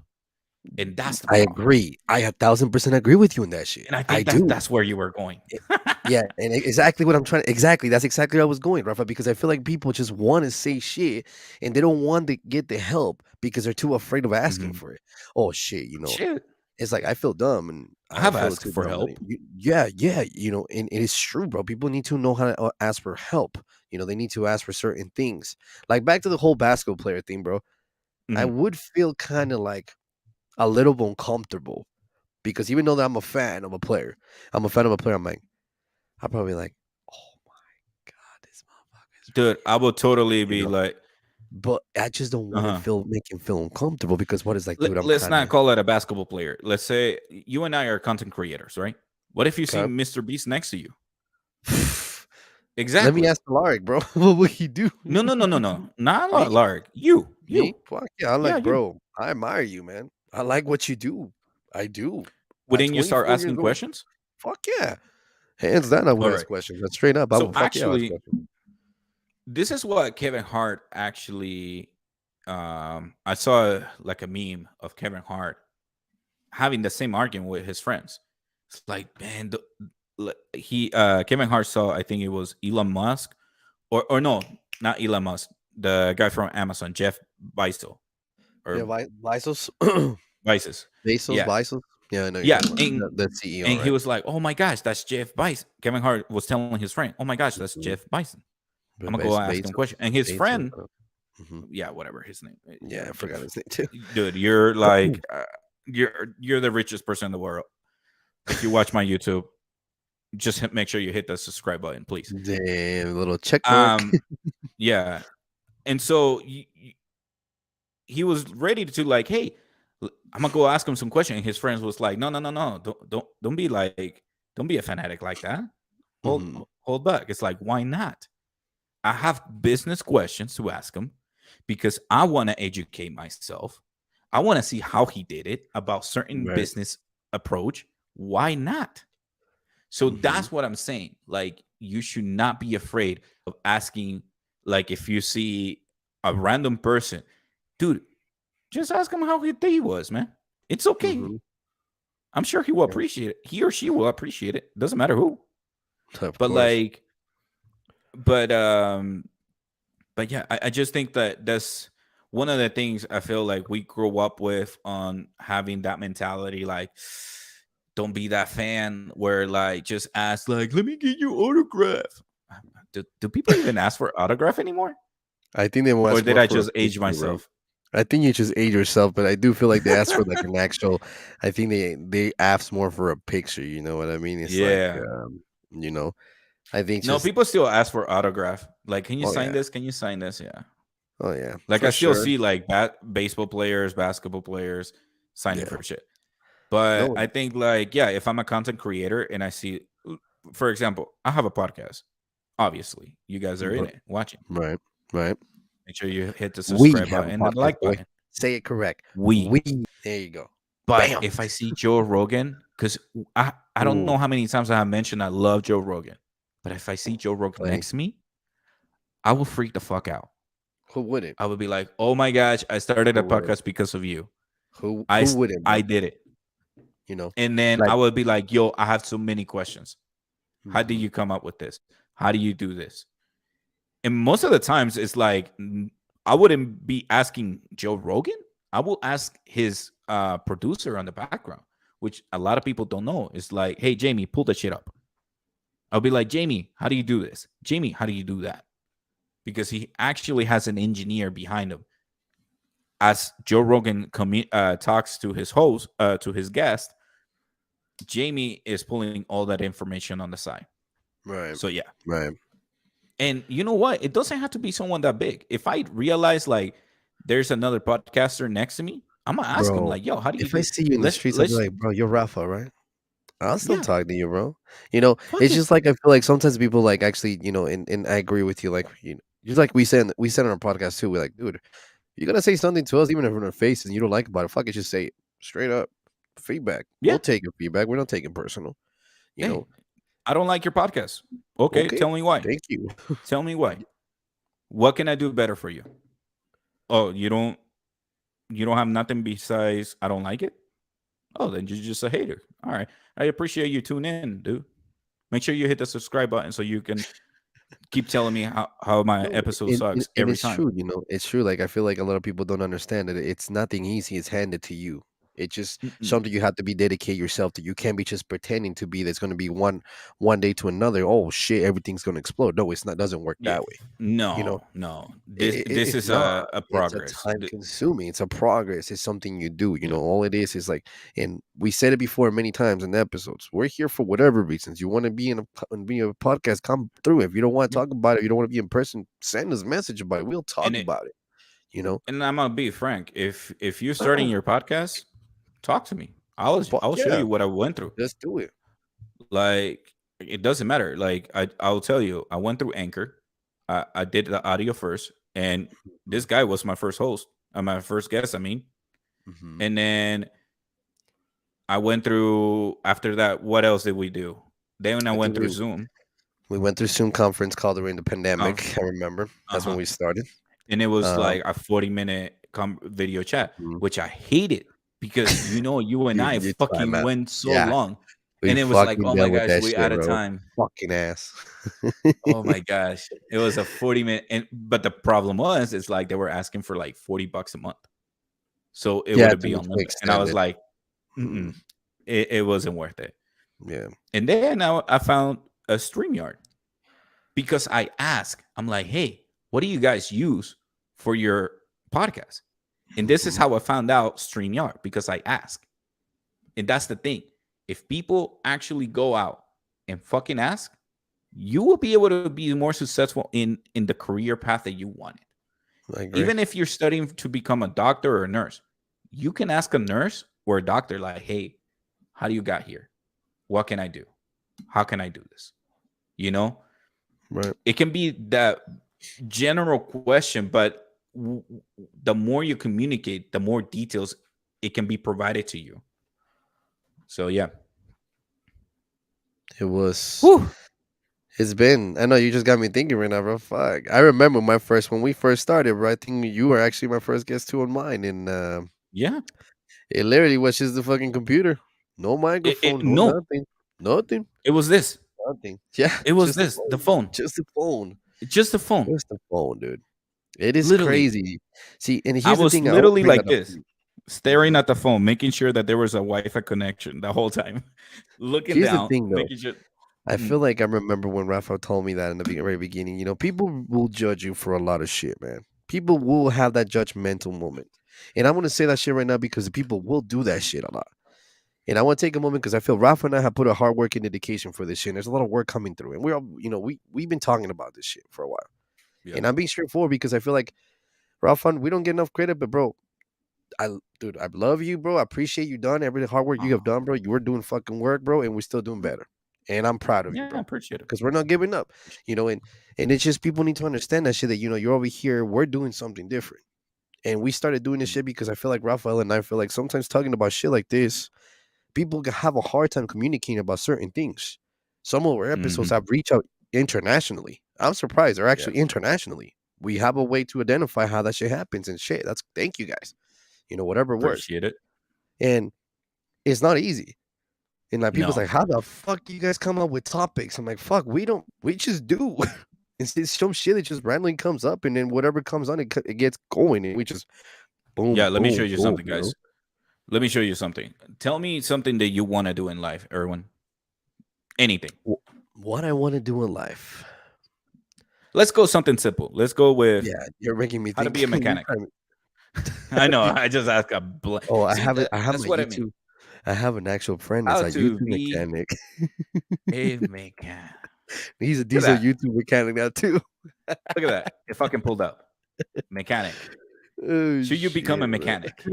And that's the I problem. agree. I 1,000% agree with you on that shit. And I I think do. that's where you were going. Yeah, and exactly what I'm trying. Exactly, that's exactly where I was going, Rafa. Because I feel like people just want to say shit, and they don't want to get the help because they're too afraid of asking Mhm. for it. Oh shit, Shit. it's like I feel dumb, and I I have feel asked too for dumb. help. Yeah, yeah, and it is true, bro. People need to know how to ask for help. They need to ask for certain things. Like back to the whole basketball player thing, bro. I Mhm. would feel kind of like a little uncomfortable because even though that I'm a fan of a player, I'm like, I'll probably like, oh my god, this motherfucker is Dude, I will totally really, be like, But I just don't want uh-huh. to make him feel uncomfortable because what is like, dude, I'm Let's kind not call it a basketball player. Let's say you and I are content creators, right? What if you see of. Mr. Beast next to you? Let me Exactly. ask Alaric, bro. What would he do? No, no, no, no, no. Not Me? Lark. You. Me? You. Fuck yeah. I'm Yeah, like, you. bro, I admire you, man. I like what you do. I do. At Wouldn't you start 24 years asking old. questions? Fuck yeah. Hands down, I would All ask right. questions. That's straight up. I So would fuck yeah, I'll ask actually, questions. this is what Kevin Hart actually I saw like a meme of Kevin Hart having the same argument with his friends. It's like, man, he Kevin Hart saw, I think it was Elon Musk or no, not Elon Musk, the guy from Amazon, Jeff Bezos Yeah, or Visos. Bezos. Bezos, Yeah. Visos. Yeah, I know you're Yeah, talking about the CEO, and he right? was like, "Oh my gosh, that's Jeff Bison." Kevin Hart was telling his friend, "Oh my gosh, that's Mhm. Jeff Bison." I'm But gonna go ask him a question, Bezos, and his Bezos. friend, Mhm. yeah, whatever his name, Yeah, I forgot his name too. dude, you're like, you're the richest person in the world. If you watch my YouTube, just make sure you hit the subscribe button, please. Damn, little check mark. Um, yeah, and so he was ready to like, hey, I'm gonna go ask him some question. And his friends was like, no, no, no, no, don't be like, don't be a fanatic like that. Mhm. Hold back. It's like, why not? I have business questions to ask him because I want to educate myself. I want to see how he did it about certain Right. business approach. Why not? So Mhm. that's what I'm saying. Like, you should not be afraid of asking, like, if you see a random person, dude, just ask him how his day was, man. It's okay. Mhm. I'm sure he will Yeah, appreciate it. He or she will appreciate it. Doesn't matter who. of But course. like, but yeah, I just think that that's one of the things I feel like we grow up with on having that mentality, like don't be that fan where like just ask like, let me get your autograph. Do people even ask for autograph anymore? I think they will Or ask did more I for a just age picture, bro. myself? I think you just age yourself, but I do feel like they ask for like an actual. I think they ask more for a picture. You know what I mean? It's like, Yeah. you know, I think No, just. people still ask for autograph. Like, can you Oh sign yeah, this? Can you sign this? Yeah. oh yeah, Like for I still sure. see like baseball players, basketball players signing Yeah. for shit. But No. I think like, yeah, if I'm a content creator and I see, for example, I have a podcast. Obviously, you guys are in But it watching. right, right. Make sure you hit the We subscribe have a button and the podcast, like boy. button. Say it correct. We. We. There you go. But Bam. if I see Joe Rogan, because I don't know Ooh, how many times I have mentioned I love Joe Rogan, but if I see Joe Rogan plenty. next to me, I will freak the fuck out. Who wouldn't? I would be like, "Oh my gosh, I started a Who wouldn't? podcast because of you. Who wouldn't, I bro? did it." You know, And then like. I would be like, "Yo, I have so many questions. How do Mhm. you come up with this? How do you do this?" And most of the times, it's like I wouldn't be asking Joe Rogan. I will ask his producer on the background, which a lot of people don't know. It's like, "Hey, Jamie, pull that shit up." I'll be like, "Jamie, how do you do this? Jamie, how do you do that?" Because he actually has an engineer behind him. As Joe Rogan talks to his host, to his guest, Jamie is pulling all that information on the side. Right. So yeah. Right. And you know what? It doesn't have to be someone that big. If I realize like there's another podcaster next to me, I'm gonna ask him Bro, like, yo, how do you if I do? see you in the streets, I'll be Let's like, "Bro, you're Rafa, right?" I'll still yeah, talk to you, bro. You know, fuck it's it. just like I feel like sometimes people like actually, and I agree with you. Like, just like we said on our podcast too. We're like, dude, you're gonna say something to us, even if in our face and you don't like about it. Fuck it, just say it straight up. Feedback. Yeah. We'll take your feedback. We're not taking personal. You Hey, know. I don't like your podcast. Okay, Okay. tell me why. Thank you. Tell me why. What can I do better for you? Oh, you don't have nothing besides I don't like it? Oh, then you're just a hater. All right. I appreciate you tuning in, dude. Make sure you hit the subscribe button so you can keep telling me how my No, episode sucks and every it's time. true, it's true. Like I feel like a lot of people don't understand that it's nothing easy. It's handed to you. It's just Mm-mm. something you have to be dedicate yourself to. You can't be just pretending to be. That's going to be one day to another. Oh shit, everything's going to explode. No, it's not. Doesn't work Yeah. that way. You know, No, no. This it's is not. a It's a progress. time consuming. It's a progress. It's something you do. Yeah. All it is like, and we said it before many times in the episodes. We're here for whatever reasons. You want to be be a podcast, come through. If you don't want to Yeah. talk about it, you don't want to be in person, send us a message about it. We'll talk And it about it. You know, and I'm gonna be frank. If you're starting your podcast, talk to me. Fuck I'll show yeah, you what I went through. let's do it. Like it doesn't matter. Like I'll tell you, I went through Anchor. I did the audio first, and this guy was my first host, my first guest. I mean, Mm-hmm. and then I went through after that. What else did we do? Then I I went think through Zoom. we went through Zoom conference call during the pandemic. I remember Uh that's when huh. we started. And it was Um, like a 40-minute video chat, mhm. which I hated because you and I you time fucking out. went so Yeah, long, we and it was like, fucking oh my dealt with gosh, that we shit, out of bro. time. Fucking ass. Oh my gosh, it was a 40-minute, and but the problem was, it's like they were asking for like $40 a month, so it Yeah, would to be me to unlimited, and I extend was it. like, Mm, mm-mm, it wasn't worth it. yeah. And then now I found a StreamYard because I asked, I'm like, hey, what do you guys use for your podcast? And this is Mhm. how I found out StreamYard because I asked. And that's the thing. If people actually go out and fucking ask, you will be able to be more successful in the career path that you wanted. I agree. Even if you're studying to become a doctor or a nurse, you can ask a nurse or a doctor like, "Hey, how do you got here? What can I do? How can I do this?" You know, Right. it can be that general question, but the more you communicate, the more details it can be provided to you. So yeah. It was. Whew. It's been. I know you just got me thinking right now, bro. Fuck. I remember when we first started, bro. I think you were actually my first guest too on mine, and Yeah. it literally was just the fucking computer. No microphone, no No, nothing. Nothing. it was this. Nothing. Yeah, It was just the this. The phone. phone. Just the phone. Just the phone. Just the phone, dude. It is Literally. crazy. See, and I here's the was thing. I want to literally bring like that up. this, staring Mhm. at the phone, making sure that there was a Wi-Fi connection the whole time, looking Here's the down, thing, though. making sure. I Mhm. feel like I remember when Rafa told me that in the very beginning. People will judge you for a lot of shit, man. People will have that judgmental moment, and I'm gonna say that shit right now because people will do that shit a lot. And I want to take a moment because I feel Rafa and I have put a hard work and dedication for this shit. And there's a lot of work coming through, and we're all, we've been talking about this shit for a while. Yeah. And I'm being straightforward because I feel like Rafa, we don't get enough credit, but bro, dude, I love you, bro. I appreciate you done every hard work you have Oh, done, bro. You were doing fucking work, bro, and we're still doing better. And I'm proud of you, yeah, I bro, appreciate it. because we're not giving up, and it's just people need to understand that shit that you're over here, we're doing something different, and we started doing this Mm. shit because I feel like Rafael and I feel like sometimes talking about shit like this, people have a hard time communicating about certain things. Some of our episodes Mhm. have reached out internationally. I'm surprised they're Yeah, actually internationally. We have a way to identify how that shit happens and shit. That's thank you guys. Whatever works. appreciate it. And it's not easy. And like people's No, like, how the fuck you guys come up with topics? I'm like, fuck, we just do. It's some shit that just randomly comes up, and then whatever comes on, it gets going, and we just boom, yeah. Let me show boom, you boom. something, guys. Let me show you something. Tell me something that you want to do in life, Erwin. Anything. What I want to do in life. Let's go something simple. Let's go with Yeah, you're making me how to think. be a mechanic. I know. I just asked a Oh, I See, have it. I have that's my what I mean. YouTube. I have an actual friend that's How a to YouTube be mechanic. a mechanic. He's a Look at diesel that. YouTube mechanic now too. Look at that. It fucking pulled up. Mechanic. Oh Should you become a shit, bro. mechanic?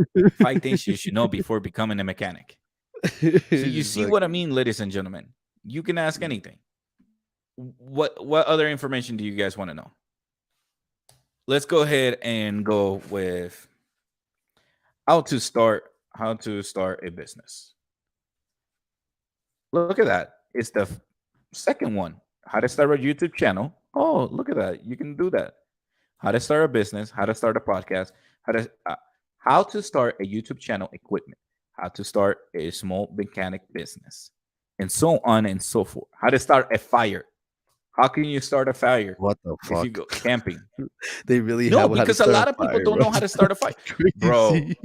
5 things you should know before becoming a mechanic. So you Just see what I fucking mean, ladies and gentlemen. You can ask anything. What other information do you guys want to know? Let's go ahead and go with how to start a business. Look at that. It's the second one. How to start a YouTube channel. Oh, look at that. You can do that. How to start a business, how to start a podcast, how to start a YouTube channel equipment, how to start a small mechanic business, and so on and so forth. How to start a fire. How can you start a fire what the if you fuck? go camping? They really No, have how to because a start a lot of people fire, don't bro. know how to start a fire. Bro, Crazy.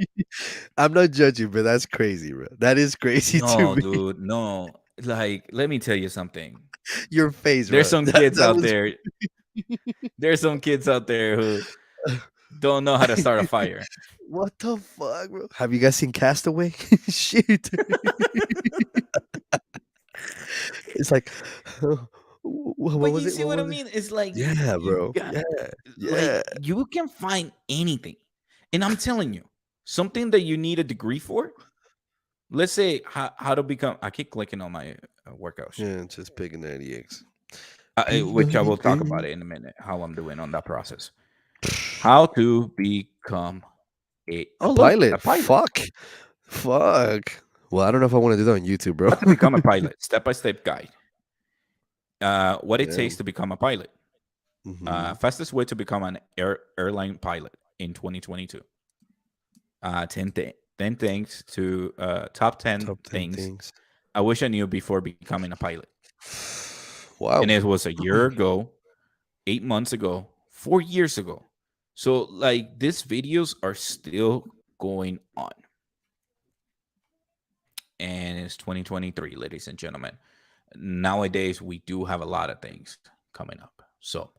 I'm not judging, but that's crazy, bro. That is crazy to no, me. dude, no. Like, let me tell you something. Your face, There's bro. some That kids that out was there. There's some kids out there who don't know how to start a fire. what the fuck, bro? Have you guys seen Castaway? Shit. It's like, what But was you it? see What what I was it? mean? It's like Yeah, you bro. got Yeah, like yeah. you can find anything. And I'm telling you, something that you need a degree for. Let's say how to become. I keep clicking on my workout shit, Yeah, just picking 90x. which I will talk about it in a minute. How I'm doing on that process. How to become A a pilot. pilot. Fuck. Well, I don't know if I want to do that on YouTube, bro. How to become a pilot. Step by step guide. What it Yeah. takes to become a pilot. Mm-hmm. Fastest way to become an airline pilot in 2022. 10 things to top 10 Top 10 things things. I wish I knew before becoming a pilot. Wow. And it was a year ago, 8 months ago, 4 years ago. So, like, these videos are still going on. And it's 2023, ladies and gentlemen. Nowadays, we do have a lot of things coming up. So,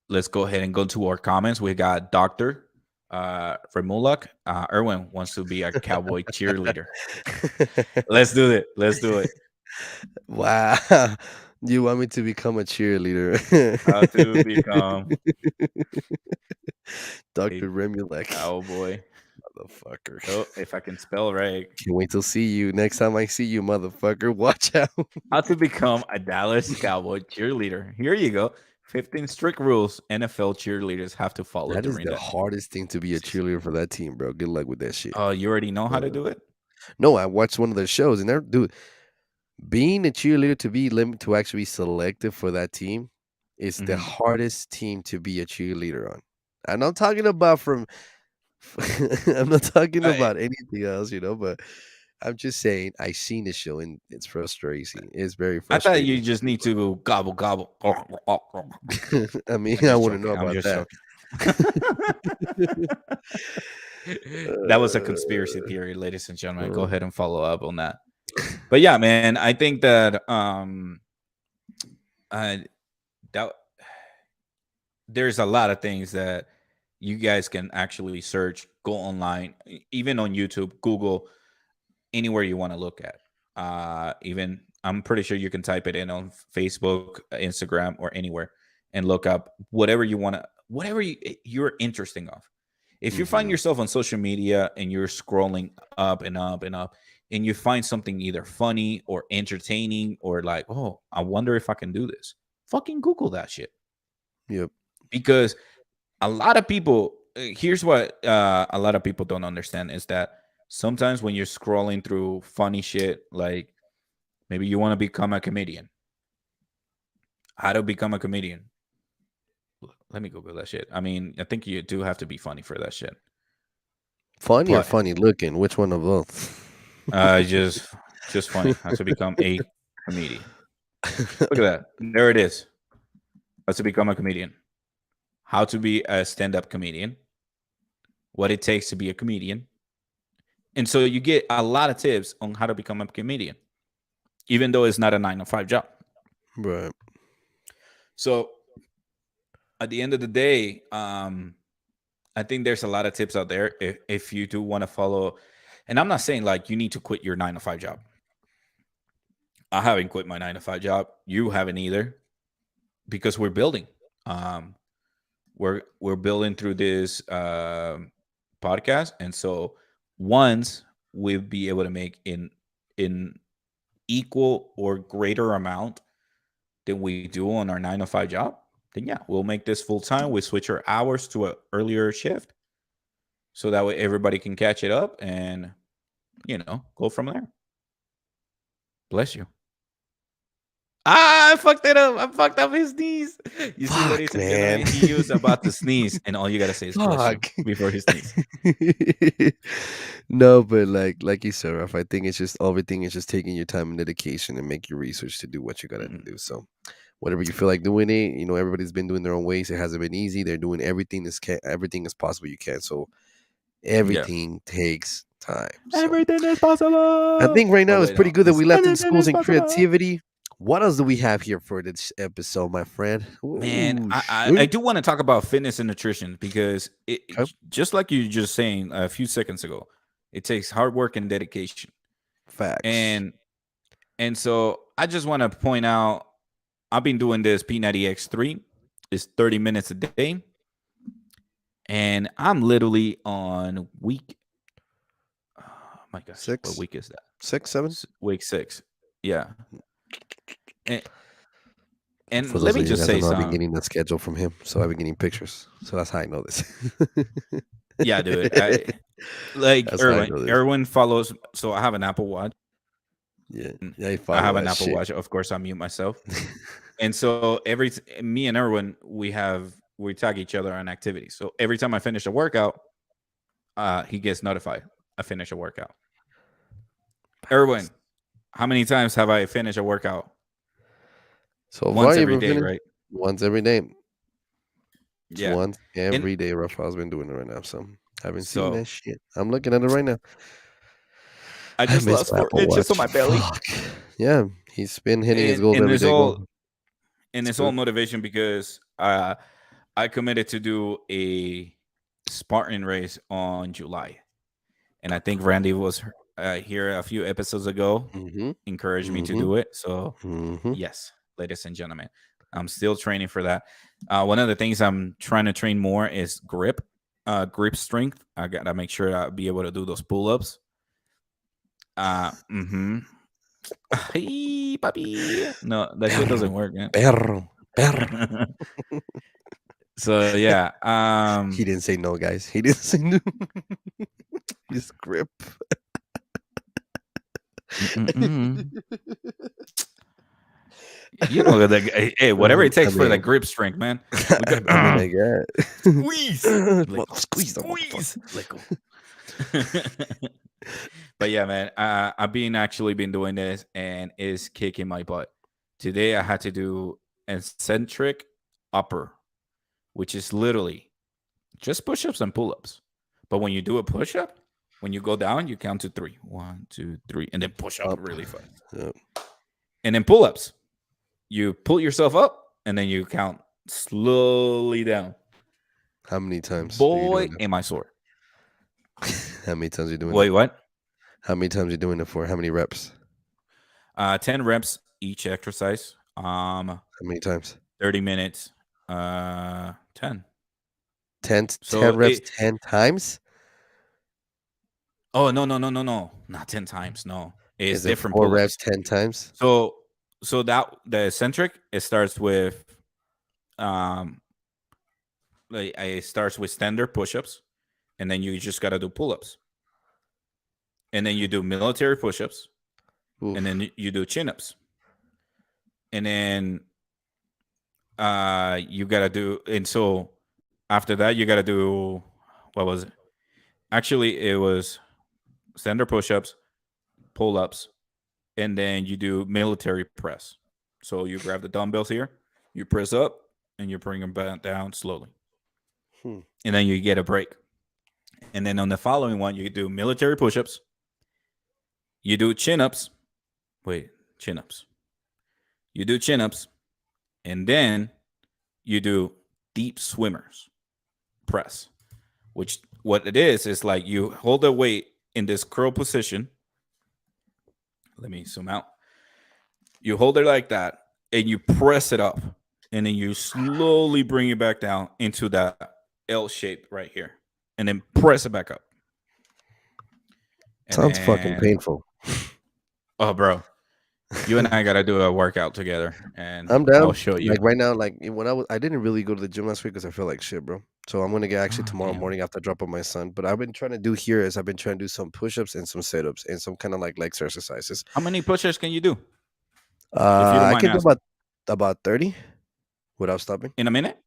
let's go ahead and go to our comments. We got Dr. Remulak. Erwin wants to be a cowboy cheerleader. Let's do it. Let's do it. Wow. You want me to become a cheerleader? How to become a Dr. Remulek. cowboy. Motherfucker. Oh, if I can spell right. Can't wait till see you. Next time I see you, motherfucker. Watch out. How to become a Dallas Cowboy cheerleader. Here you go. 15 strict rules NFL cheerleaders have to follow That is during the the hardest thing to be a season. cheerleader for that team, bro. Good luck with that shit. You already know how to do it? No, I watched one of their shows and they're dude, being a cheerleader to be to actually be selected for that team is the Mhm. hardest team to be a cheerleader on. And I'm talking about from I'm not talking Uh, about anything else, but I'm just saying I seen the show and it's frustrating. It's very I thought you frustrating. just need to gobble gobble. I mean, I'm I just want to know joking. I'm about just that. joking. That was a conspiracy theory, ladies and gentlemen. Go Uh, ahead and follow up on that. But yeah, man, I think that that there's a lot of things that you guys can actually search, go online, even on YouTube, Google, anywhere you want to look at. Even I'm pretty sure you can type it in on Facebook, Instagram, or anywhere, and look up whatever you want to, whatever you're interesting of. If you find mhm. yourself on social media and you're scrolling up and up and up, and you find something either funny or entertaining or like, oh, I wonder if I can do this, fucking Google that shit. Yep. Because a lot of people, here's what a lot of people don't understand is that sometimes when you're scrolling through funny shit, like maybe you want to become a comedian. How to become a comedian? Let me Google that shit. I mean, I think you do have to be funny for that shit. Funny or But funny looking? Which one of both? uh, just just funny. How to become a comedian? Look at that. There it is. How to become a comedian? How to be a stand-up comedian? What it takes to be a comedian? And so you get a lot of tips on how to become a comedian, even though it's not a 9 to 5 job. Right. So at the end of the day, I think there's a lot of tips out there if you do want to follow. And I'm not saying like you need to quit your 9 to 5 job. I haven't quit my 9 to 5 job. You haven't either, because we're building. Um, we're building through this podcast, and so once we'll be able to make in equal or greater amount than we do on our 9 to 5 job, then yeah, we'll make this full time. We switch our hours to an earlier shift, so that way everybody can catch it up and go from there. Bless you. I fucked it up. I fucked up his sneeze. You see, Fuck, ladies and man. gentlemen, he was about to sneeze, and all you gotta say is "bless Fuck. you" before he sneezes. No, but like you said, Ralph, I think it's just everything is just taking your time and dedication and make your research to do what you gotta Mhm. do. So whatever you feel like doing it, everybody's been doing their own ways. It hasn't been easy. They're doing everything everything is possible you can. So Yeah, everything takes time. So everything is possible. I think right Oh now it's wait, pretty no, good that we left in everything schools is and possible. creativity. What else do we have here for this episode, my friend? Man, Ooh, I shoot. do want to talk about fitness and nutrition because Okay. just like you just saying a few seconds ago, it takes hard work and dedication. Facts. And so I just want to point out, I've been doing this P90X3. It's 30 minutes a day. And I'm literally on week, oh my gosh, what 6, week is that? 6, 7. Week 6. Yeah. And, and For let those me of you just guys don't say know, I've been something. getting that schedule from him, so I've been getting pictures. So that's how I know this. Yeah, dude. Like That's how I know this. Erwin follows. So I have an Apple Watch. Yeah, yeah, I I follow have an that Apple shit. Watch. Of course, I mute myself. And so me and Erwin, we tag each other on activities. So every time I finish a workout, he gets notified. I finish a workout. Erwin, how many times have I finished a workout? So far, Once you've every been day, finished right? once every day. It's Yeah. once And every day. Rafael's been doing it right now, so I haven't seen so that shit. I'm looking at it right now. I I just miss lost my four Apple inches on Watch. my belly. Fuck. Yeah, he's been hitting his And goals and every it's day. all Going. and It's it's all good. motivation because I committed to do a Spartan race on July. And I think Randy was here a few episodes ago, Mm-hmm. encouraged me to Mm-hmm. do it. So, Mm-hmm. yes, ladies and gentlemen, I'm still training for that. One of the things I'm trying to train more is grip strength. I got to make sure I'll be able to do those pull ups. Mm-hmm. Hey, puppy. No, that shit doesn't work, man. Perro. Perro. So, yeah. He didn't say no, guys. He didn't say no. His grip. You know that. Hey, whatever it I takes for the mean, grip strength, man. I got Squeeze, Well, squeeze the squeeze, motherfucker. let go. But yeah, man, I've been actually been doing this, and it's kicking my butt. Today I had to do eccentric upper, which is literally just push-ups and pull-ups. But when you do a push-up, when you go down, you count to 3. 1, 2, 3, and then push up Up. really fast. Yep. And then pull-ups, you pull yourself up, and then you count slowly down. How many times? Are you Boy, doing am I sore. that? How many times are you doing Wait, it? what? How many times are you doing it for? How many reps? 10 reps each exercise. How many times? 30 minutes. 10. 10 So reps 10 times? oh, no, not 10 times. No, it's Is it different 4 reps pull-ups. 10 times? So that the eccentric, it starts with it starts with standard push-ups, and then you just got to do pull-ups, and then you do military push-ups, Oof. and then you do chin-ups, and then you got to do, and so after that you got to do, what was it? Actually, it was standard push-ups, pull-ups, and then you do military press. So you grab the dumbbells here, you press up, and you bring them back down slowly. Hmm. And then you get a break. And then on the following one, you do military push-ups. You do chin-ups. Wait, chin-ups. You do chin-ups. And then you do deep swimmers press, which what it is like you hold the weight in this curl position. Let me zoom out. You hold it like that, and you press it up. and then you slowly bring it back down into that L shape right here, and then press it back up. And Sounds fucking then, painful. oh, bro, you and I gotta do a workout together, and I'm I'll down. show you. Like right now, like I didn't really go to the gym last week because I feel like shit, bro. So I'm gonna get actually Oh, tomorrow damn. morning after I drop off my son. But I've been trying to do here is I've been trying to do some push-ups and some sit-ups and some kind of like legs exercises. How many push-ups can you do? If you don't I mind can do asking. about 30 without stopping. In a minute?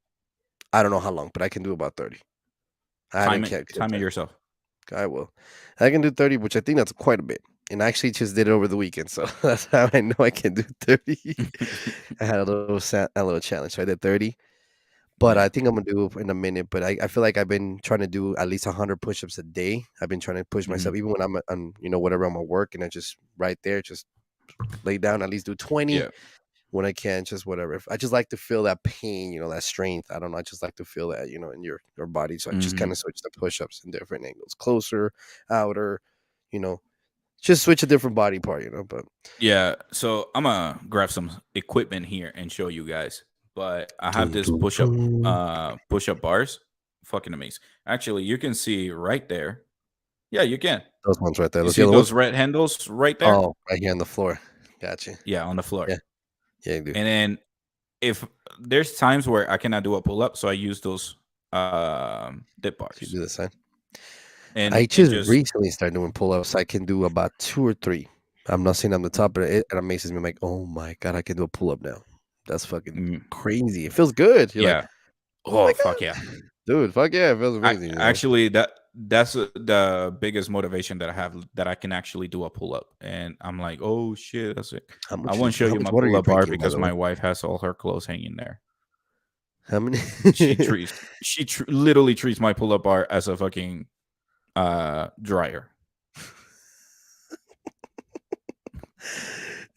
I don't know how long, but I can do about 30. I haven't kept Time it track. yourself. I will. I can do 30, which I think that's quite a bit. And I actually just did it over the weekend, so that's how I know I can do 30. I had a little challenge, so I did 30. But Yeah. I think I'm gonna do it in a minute. But I feel like I've been trying to do at least 100 push-ups a day. I've been trying to push myself, Mhm. even when I'm on, whatever I'm at work, and I just right there, just lay down, at least do 20 Yeah. when I can, just whatever. I just like to feel that pain, that strength. I don't know. I just like to feel that, in your body. So I just kind Mhm. of switch the push-ups in different angles, closer, outer, you know, just switch a different body part, But Yeah. So I'm gonna grab some equipment here and show you guys. But I have Dun, this dun, dun. push up bars. Fucking amazing. Actually, you can see right there. Yeah, you can. Those ones right there, You those see yellow those ones. red handles right there? Oh, right here on the floor. Gotcha. Yeah, on the floor. Yeah, yeah, you do. And then if there's times where I cannot do a pull up, so I use those dip So you bars. do this side. And I and just just recently started doing pull-ups. I can do about 2 or 3. I'm not saying I'm the top, but it amazes me. I'm like, oh my god, I can do a pull-up now. That's fucking mm, crazy. It feels good. You're like, yeah. oh my Oh god, fuck yeah. dude, fuck yeah, it feels I amazing. actually that's the biggest motivation that I have, that I can actually do a pull up, and I'm like, oh shit, that's it. I won't show How you much my water are pull you up bar drinking, by because the way? my wife has all her clothes hanging there. How many? Literally treats my pull up bar as a fucking dryer.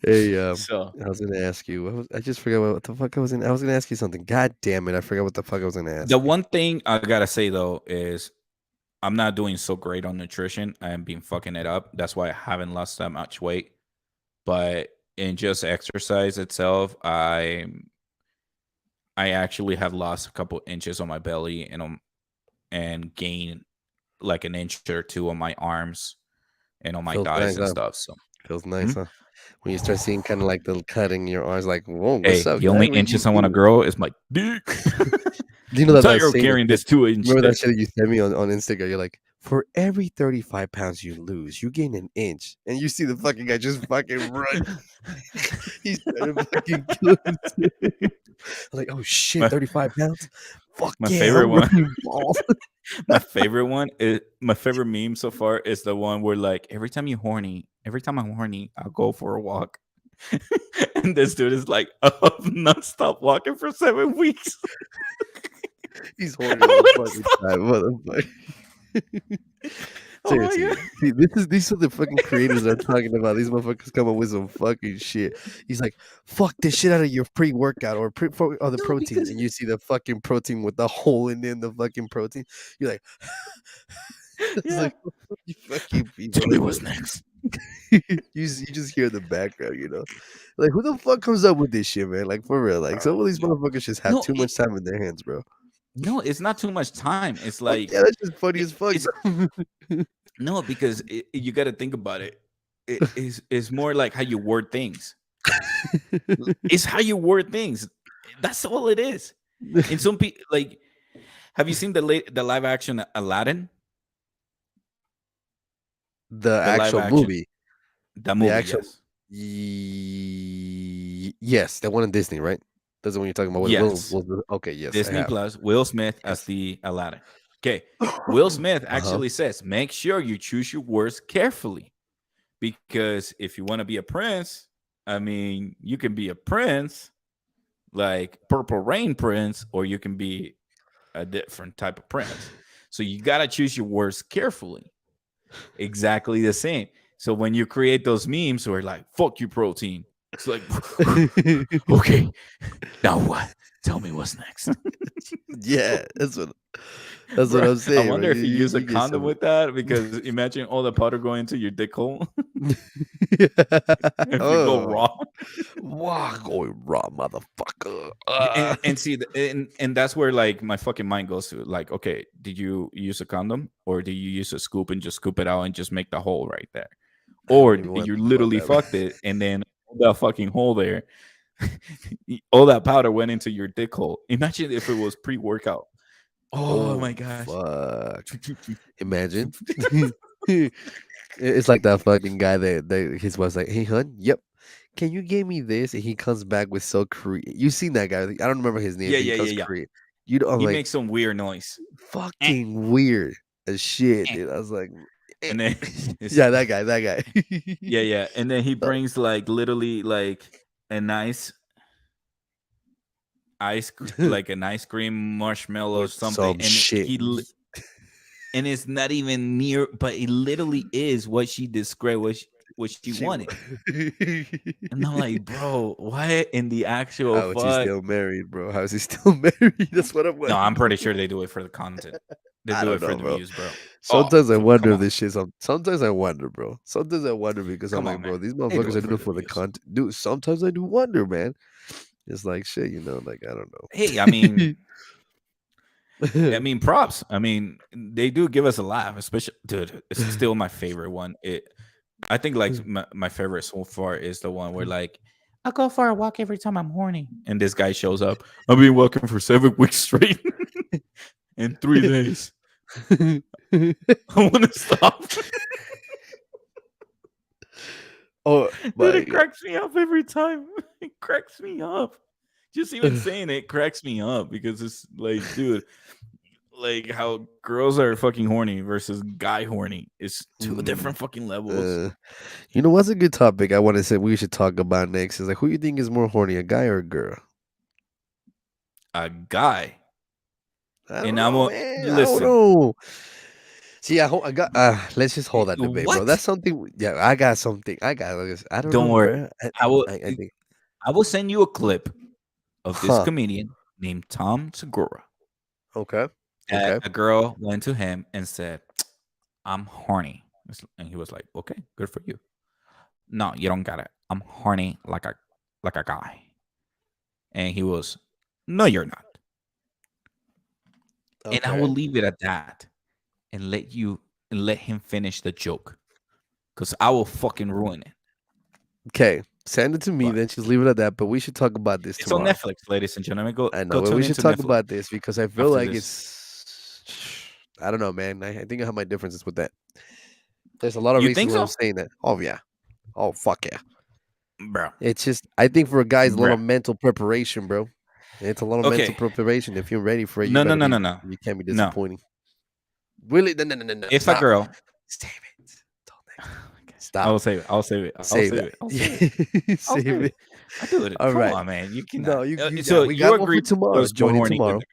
Hey, So I was gonna ask you. I just forgot what the fuck I was in. I was gonna ask you something. God damn it, I forgot what the fuck I was gonna the ask you. one thing I gotta say though is I'm not doing so great on nutrition. I am being fucking it up. That's why I haven't lost that much weight. But in just exercise itself, I actually have lost a couple inches on my belly and gained like an inch or two on my arms and on my Feels nice, thighs and huh? stuff. So, Feels hmm? nice, huh? When you start seeing kind of like the cutting your arms, like, whoa, what's Hey, up, the guy? only What inches you I want to do? grow is my dick. Do you know I'm that tired of saying? carrying this 2 inch Remember that dick. shit that you sent me on Instagram? You're like, for every 35 pounds you lose, you gain an inch. And you see the fucking guy just fucking run. He started fucking killing himself. I'm like, oh shit, My, 35 pounds? Fuck my yeah, favorite I'm one. running balls. My favorite meme so far is the one where like every time I'm horny, I'll go for a walk. And this dude is like non-stop walking for 7 weeks. He's horny I all the wouldn't fucking stop. time, motherfucker. Oh my Seriously. god. See, these are the fucking creators that I'm talking about. These motherfuckers come up with some fucking shit. He's like, fuck this shit out of your pre-workout or the No, protein. because And you see the fucking protein with the hole in the fucking protein. You're like, it's yeah. like, you fucking people. Tell me Like, what's next. you just hear the background, Like, who the fuck comes up with this shit, man? Like, for real. Like, some of these motherfuckers just have No, too much time in their hands, bro. no, it's not too much time. It's Fuck like yeah, that's just funny as fuck, it's bro. no, because you got to think about it. It's more like how you word things. It's how you word things. That's all it is. And some people like, have you seen the live action Aladdin? The The live actual action, movie. the The movie, actual yes, yes, the one in Disney, right? That's the one you're talking about with yes. okay, yes, I Disney have. Plus, Will Smith as Yes. the Aladdin. Okay, Will Smith Uh-huh. actually says, make sure you choose your words carefully, because if you want to be a prince, I mean, you can be a prince like Purple Rain Prince, or you can be a different type of prince. So you got to choose your words carefully. Exactly the same. So when you create those memes where like, fuck you, protein, It's like, okay, now what? Tell me what's next. Yeah, that's what Bro, I'm I saying, bro. wonder if you use a You get condom some. with that because imagine all the powder going into your dick hole if you go Oh, raw. wow, going raw, motherfucker. And see, and that's where like my fucking mind goes to. Like, okay, did you use a condom or did you use a scoop and just scoop it out and just make the hole right there, I don't or even want to you think about literally that. fucked it and then that fucking hole there, all that powder went into your dick hole. Imagine if it was pre-workout. Oh Oh my gosh. fuck! Imagine. It's like that fucking guy that his wife's like, "Hey, hun, yep, can you give me this?" And he comes back with so Korean. You seen that guy? I don't remember his name, Yeah, but he yeah, yeah, comes yeah. Korean. You know, I'm He like, makes some weird noise. Eh, fucking weird as shit, eh. dude. I was like, eh. And then it's Yeah, that yeah, guy. yeah. And then he Uh, brings like literally like a nice like an ice cream marshmallow or with something, some and shit. and it's not even near, but it literally is what she described, what she She, wanted. And I'm like, bro, what in the actual how is he fuck? still married, bro? How is he still married? That's what I'm No, I'm wondering. pretty sure they do it for the content. They I do don't it for know, the bro. views, bro. Oh, Sometimes I come wonder if on, this shit's on. Sometimes I wonder, bro. Sometimes I wonder because I'm come like, on, man. bro, these They do motherfuckers it are doing for it the for the views. content. Dude, sometimes I do wonder, man. It's like shit, like I don't Hey, I know. mean, props. I mean, they do give us a laugh, especially, dude. It's still my favorite one. I think like my favorite so far is the one where like I go for a walk every time I'm horny, and this guy shows up. I've been walking for 7 weeks straight in 3 days. I want to stop. Oh Dude, my it god. cracks me up every time. It cracks me up. Just even saying it cracks me up because it's like, dude, like how girls are fucking horny versus guy horny is two Mm, different fucking levels. uh, what's a good topic I want to say we should talk about next is like who you think is more horny, a guy or a girl? A guy, I don't and I'm know, a man. I don't listen. know. See, I got. Let's just hold that debate, bro. What? That's something. Yeah, I got something. I got. This. I don't Don't know, worry. bro. I will. I think. I will send you a clip of this Huh. comedian named Tom Segura. Okay. That Okay. a girl went to him and said, "I'm horny," and he was like, "Okay, good for you." No, you don't got it. I'm horny like a guy, and he was, "No, you're not." And I will Okay. leave it at that and let him finish the joke because I will fucking ruin it. Okay. Send it to me. But Then just leave it at that. But we should talk about this it's on tomorrow. Netflix, ladies and gentlemen. Go I know, go but tune we should into talk Netflix about this because I feel after like this, it's. I don't know, man. I think I have my differences with that. There's a lot of you reasons think why I'm so, saying that. Oh yeah. Oh fuck yeah. bro? It's just I think for a guy it's a lot Bro, of mental preparation, bro. It's a lot of mental okay. preparation. If you're ready for it, you No, no, better no, be. no, no, You can't be no. disappointing. Really? No, no, no, no, no. If a Stop. girl, Save it. Till next time. okay, I Stop. will save it. I'll save it. I'll Save save it. I'll save it. it. I'll Save save it. it. I do it. All Come right. on, man. You No, cannot. you yeah, So we you got one for agree tomorrow. girls more Join in horny with tomorrow. the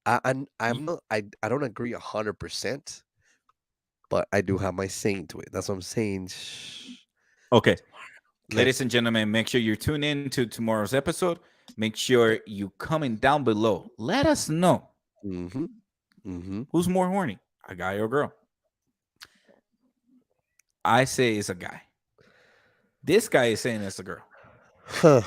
I'm guys? not I don't agree 100%, but I do have my saying to it. That's what I'm saying. Shh. Okay, Okay. ladies and gentlemen, make sure you tune in to tomorrow's episode. Make sure you comment down below. Let us know Mm-hmm. Mm-hmm. who's more horny, a guy or a girl. I say it's a guy. This guy is saying it's a girl. Huh.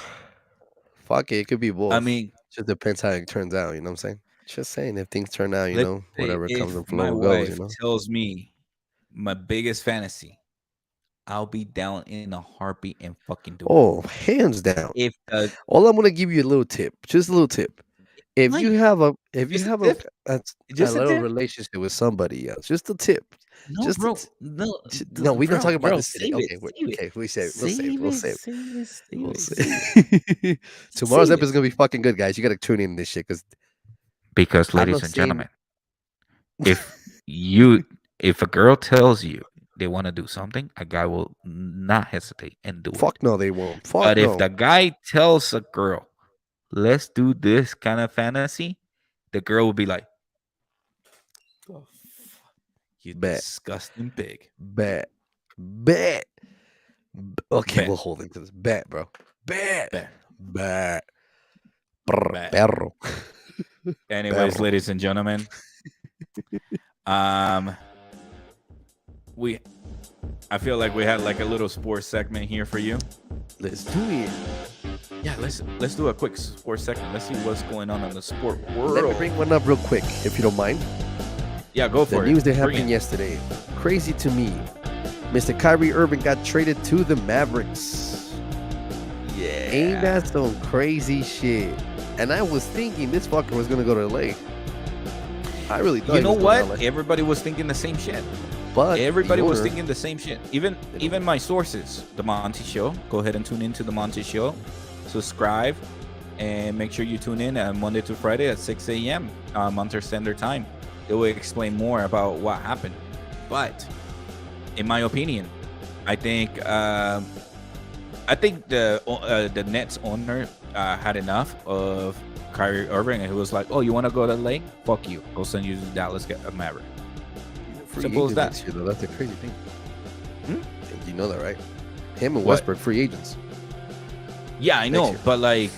Fuck it, it could be I both. mean, Just depends how it turns out, you know what I'm saying? Just saying if things turn out, let's say whatever comes if and my flow goes, you wife know? tells me my biggest fantasy, I'll be down in a heartbeat and fucking do it. Oh, hands down. If the All I'm gonna give you a little tip, just a little tip. like If you just a have tip, a, a just a little tip. relationship with somebody else, just a tip. No, Just a bro. t- No, no, we're not bro, talking about bro. this today. Save it. Okay, Save it. okay, we save it. We'll save it. Save We'll it. save it. Save it. Save We'll it. Save it. save. Tomorrow's Save episode it. is gonna be fucking good, guys. You gotta tune in this shit because Because, I'm ladies not and saying gentlemen, if you if a girl tells you they want to do something, a guy will not hesitate and do it. fuck no, they won't. Fuck But if no. the guy tells a girl, let's do this kind of fantasy, the girl will be like, "Oh, fuck, you Bet, disgusting pig." bet, bet. Okay, Bet. we'll hold into this. Bet, bro. Bet. Bet. Bet. Bet. Perro. Anyways, Perro. ladies and gentlemen, um, we I feel like we had like a little sports segment here for you. Let's do it. Yeah, let's do a quick sports segment. Let's see what's going on in the sport world. Let me bring one up real quick, if you don't mind. Yeah, go The for it. news that Bring happened it. yesterday. Crazy to me. Mr. Kyrie Irving got traded to the Mavericks. Yeah. Ain't that some crazy shit? And I was thinking this fucker was gonna go to LA. I really thought You he know was going to what? LA. Everybody was thinking the same shit. But Everybody the was owner- thinking the same shit. Even my sources, the Monty Show. Go ahead and tune into the Monty Show. Subscribe and make sure you tune in Monday to Friday at 6 a.m. Mountain Standard Time. It will explain more about what happened. But in my opinion, I think the Nets owner had enough of Kyrie Irving, and he was like, "Oh, you want to go to LA? Fuck you. Go send you to Dallas Maverick." free Simple as agent that. next year, though. That's the crazy thing. Hmm? You know that, right? Him and What? Westbrook free agents. Yeah, I know, year. but like,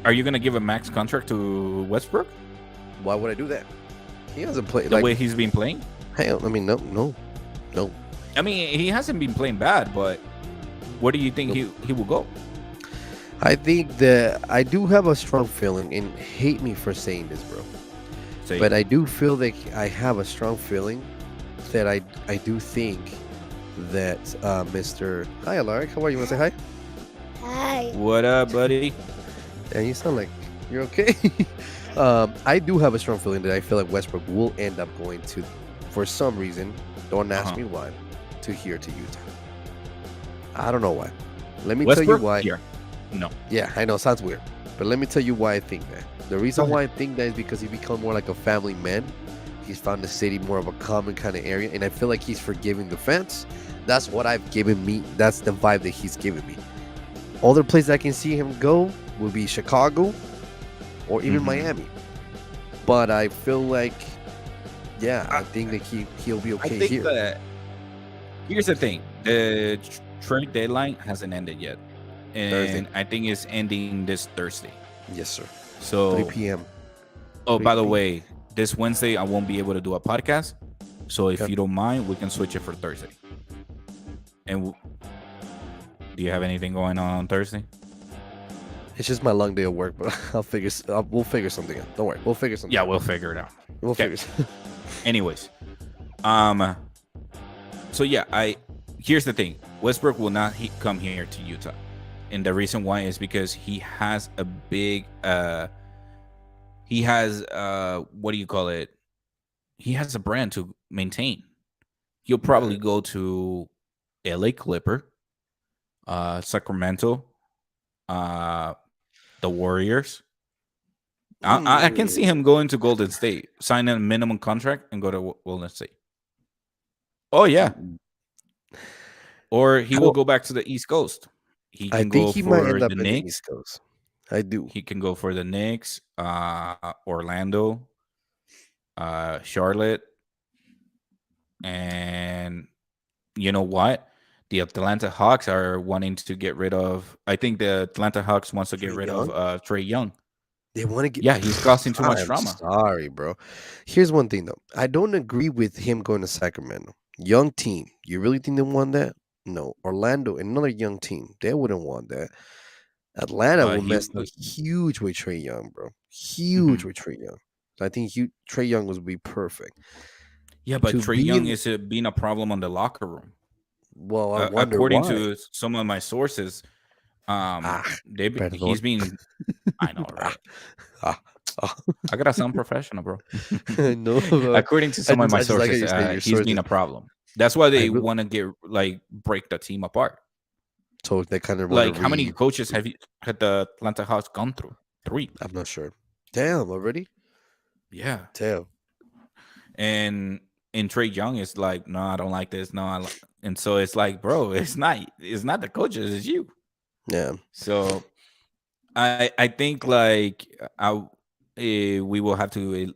are you gonna give a max contract to Westbrook Why would I do that? He hasn't played the like way he's been playing? hell. I mean, no. I mean, he hasn't been playing bad, but where do you think he will go? I think that I do have a strong feeling, and hate me for saying this, bro. Say, But I do feel that I have a strong feeling that I do think that Mr. Hi, Alaric. How are you? Want to say hi? Hi. what up, buddy? Yeah, you sound like you're okay. I do have a strong feeling that I feel like Westbrook will end up going to, for some reason, don't ask Uh-huh. me why, to Utah. I don't know why. Let me tell Westbrook? you why. Here. No. Yeah, I know, sounds weird. But let me tell you why I think that. The reason Go why I think that is because he become more like a family man. He's found the city more of a common kind of area, and I feel like he's forgiving the fans. That's what I've given me. That's the vibe that he's given me. Other places I can see him go would be Chicago or even Mhm. Miami. But I feel like, yeah, I think that he'll be I okay think here. that here's the thing: the trade deadline hasn't ended yet, and Thursday. I think it's ending this Thursday. Yes, sir. So, 3 p.m. oh, by the 3 p.m. way, this Wednesday I won't be able to do a podcast. So if Okay. you don't mind, we can switch it for Thursday. And do you have anything going on Thursday? It's just my long day of work, but we'll figure something out. Don't worry, we'll figure something. Yeah, out. we'll figure it out. We'll okay. figure. Anyways, so yeah, here's the thing: Westbrook will not come here to Utah, and the reason why is because he has a big, what do you call it? He has a brand to maintain. He'll probably go to LA Clipper, Sacramento, the Warriors. I can see him going to Golden State, sign a minimum contract, and go to Golden State. Oh yeah, or he will go back to the East Coast. He I can think go he might for end up the in the Knicks. East Coast. I do. He can go for the Knicks, Orlando, Charlotte, and you know what? The Atlanta Hawks are wanting to get rid of. I think the Atlanta Hawks wants to get Trae rid Young? of Trey Young. They want to get. Yeah, he's causing too much I'm drama. sorry, bro. Here's one thing though. I don't agree with him going to Sacramento. Young team. You really think they want that? No. Orlando, another young team. They wouldn't want that. Atlanta But will he mess up was- huge with Trey Young, bro. Huge Mm-hmm. with Trey Young. I think Trey Young would be perfect. Yeah, but To Trey be Young in- is being a problem on the locker room. Well, I wonder According why. to some of my sources, perdón. he's been. I know, right? Ah, I gotta sound professional, bro. no, According to some of my I just like how sources, you say your he's been sources. a problem. That's why they will- want to break the team apart. So they kind of Like, how many coaches had the Atlanta Hawks gone through? 3. I'm not sure. Damn, already? Yeah, Damn. and Trey Young is like, no, I don't like this. No, and so it's like, bro, it's not the coaches, it's you. Yeah. So I think like we will have to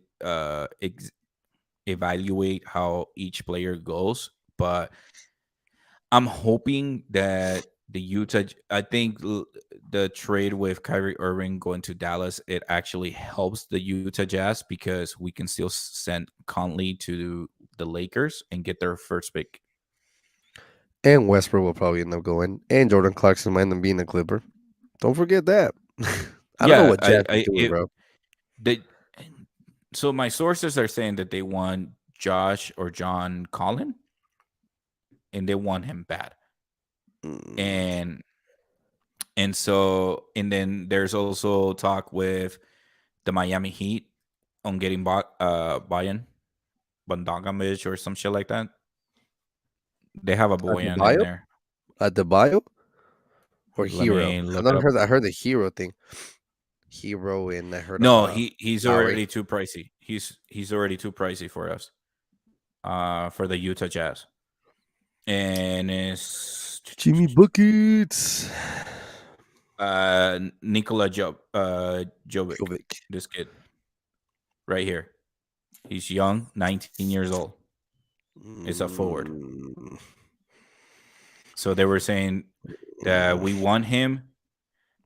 evaluate how each player goes, but I'm hoping that the Utah. I think the trade with Kyrie Irving going to Dallas, it actually helps the Utah Jazz because we can still send Conley to the Lakers and get their first pick. And Westbrook will probably end up going, and Jordan Clarkson might end up being a Clipper. Don't forget that. I don't know Yeah, what Jazz is doing, it, bro. they. So my sources are saying that they want Josh or John Collin, and they want him bad. Mm, And then there's also talk with the Miami Heat on getting Bayern Bogdanovic or some shit like that. They have a Boyan in Adebayo? there. Adebayo or Let Hero? me I've look never up. heard. I heard the Hero thing. Hero, and I heard of No, he's Lowry. already too pricey. He's already too pricey for us. For the Utah Jazz, and it's Jimmy buckets. Nikola Jovic. Jovic. This kid right here. He's young, 19 years old. Is a forward. Mm, So they were saying that we want him,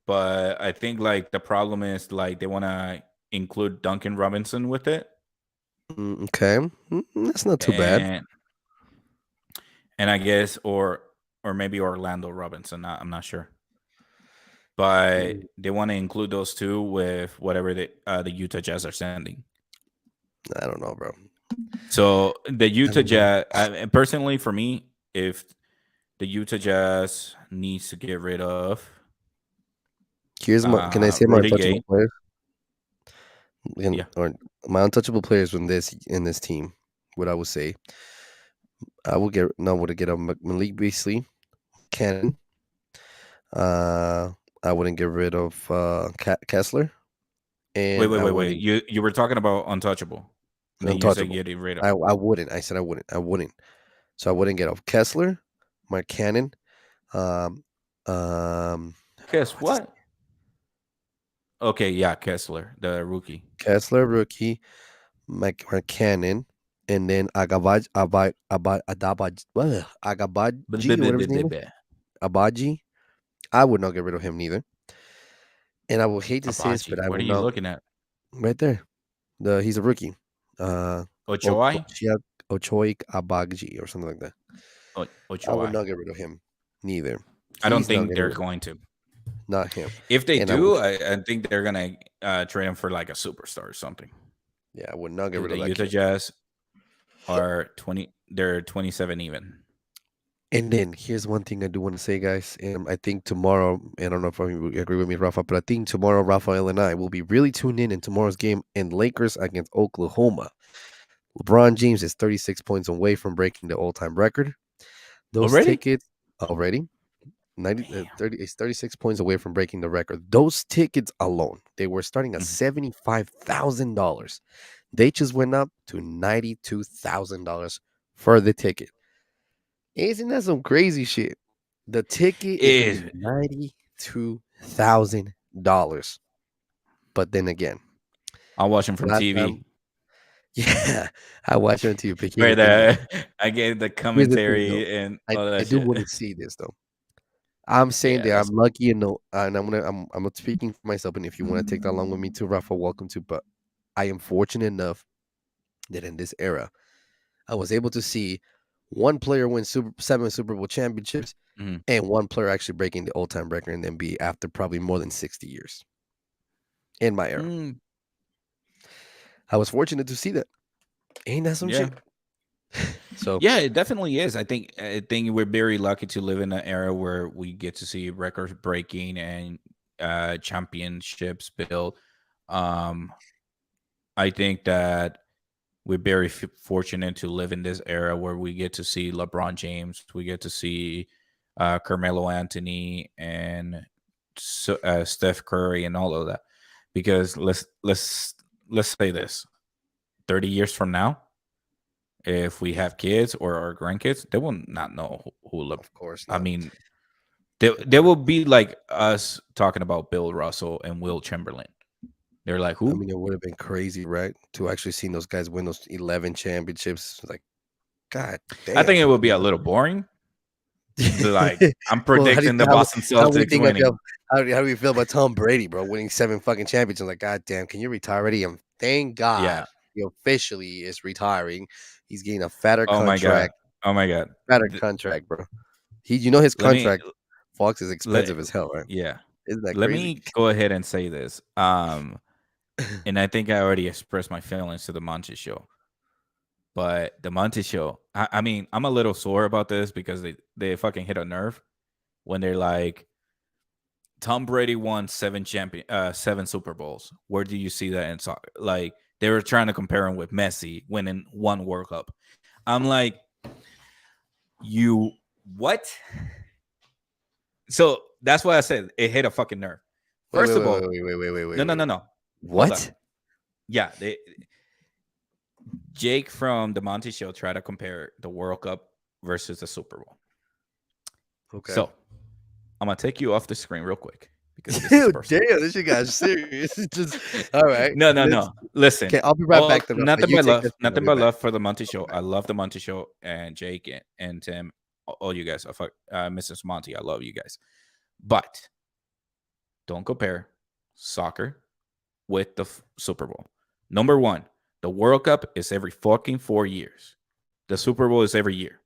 but I think like the problem is like they want to include Duncan Robinson with it, okay, that's not too bad. and I guess or maybe Orlando Robinson. I'm not sure, but Mm, they want to include those two with whatever the Utah Jazz are sending. I don't know, bro. So the I Utah don't know. Jazz, personally for me, if the Utah Jazz needs to get rid of Here's my. Can I say my Rudy untouchable Gay, players? yeah, Or my untouchable players in this team? What I would say, I will get no. Would get a Malik Beasley, Cannon. Uh, I wouldn't get rid of Kessler, wait, and wait, I wait, wait. wouldn't. You were talking about untouchable, and then you said Untouchable. getting rid of. I wouldn't. I said I wouldn't. I wouldn't. So I wouldn't get off Kessler, Mark Cannon, um, um, Guess what's his what? Okay, yeah, Kessler, the rookie. Kessler rookie, Mark Cannon, and then Agabaji or whatever his name is, Abaji. I would not get rid of him neither. And I will hate to say this, but Abaji. I What will are you not. looking at? Right there, he's a rookie. Uh, Ochoai? Ochoik Abaji or something like that. I would Ochoai. not get rid of him neither. I don't He's not think getting they're rid of going to. not him. If they And I would, do, I think they're gonna trade him for like a superstar or something. yeah, I would not get rid The of that Utah kid. Jazz are 20. They're 27 even. And then here's one thing I do want to say, guys. And I think tomorrow, I don't know if you agree with me, Rafa, but I think tomorrow, Rafael and I will be really tuned in tomorrow's game in Lakers against Oklahoma. LeBron James is 36 points away from breaking the all-time record. Those Already? tickets already 90 Damn. 30 is 36 points away from breaking the record. Those tickets alone, they were starting at Mhm. $75,000. They just went up to $92,000 for the ticket. Isn't that some crazy shit? The ticket is gonna Is be $92,000. But then again, I'll watch him from last TV. time, yeah, I watched it on TV. But Where I get the here's the thing, though. commentary and all I that do shit. want to see this though. I'm saying Yeah, that that's I'm lucky and no, and I'm speaking for myself. And if you want to take that along with me too, Rafa, welcome to. But I am fortunate enough that in this era, I was able to see one player win 7 Super Bowl championships mhm. and one player actually breaking the all-time record in the NBA after probably more than 60 years in my era. Mm, I was fortunate to see that. Ain't that some yeah. shit? So Yeah, it definitely is. I think we're very lucky to live in an era where we get to see record breaking and championships built. Um, I think that we're very fortunate to live in this era where we get to see LeBron James, we get to see Carmelo Anthony, and Steph Curry, and all of that. Because let's say this: 30 years from now, if we have kids or our grandkids, they will not know of course I not. mean, they will be like us talking about Bill Russell and Will Chamberlain. They're like, I who? mean, it would have been crazy, right? To actually see those guys win those 11 championships. Like, God I think damn. it would be a little boring, Like I'm Well, predicting the Boston how we Celtics think of winning. how do we feel about Tom Brady, bro, winning 7 fucking championships? Like, God damn, can you retire already? And thank God Yeah. he officially is retiring. He's getting a fatter Oh my god. contract, Oh my god. bro. You know his Let me contract, Fox is let expensive as hell, right? yeah. Isn't that Let crazy? me go ahead and say this. And I think I already expressed my feelings to the Monty show. But the Monty show, I mean, I'm a little sore about this because they fucking hit a nerve when they're like, Tom Brady won 7 Super Bowls. Where do you see that in soccer? Like they were trying to compare him with Messi winning 1 World Cup. I'm like, you what? So that's why I said it hit a fucking nerve. First of all, no. Hold on. What? Yeah, Jake from the Monty Show tried to compare the World Cup versus the Super Bowl. Okay. So I'm gonna take you off the screen real quick because this is personal. Damn, this shit got serious. Just all right. No. Listen, Okay, I'll be right back. nothing You but take love, this one, I'll nothing be but back. love for the Monty Show. I love the Monty Show and Jake and Tim, all you guys. Mrs. Monty, I love you guys, but don't compare soccer with the Super Bowl. Number one, the World Cup is every fucking 4 years. The Super Bowl is every year.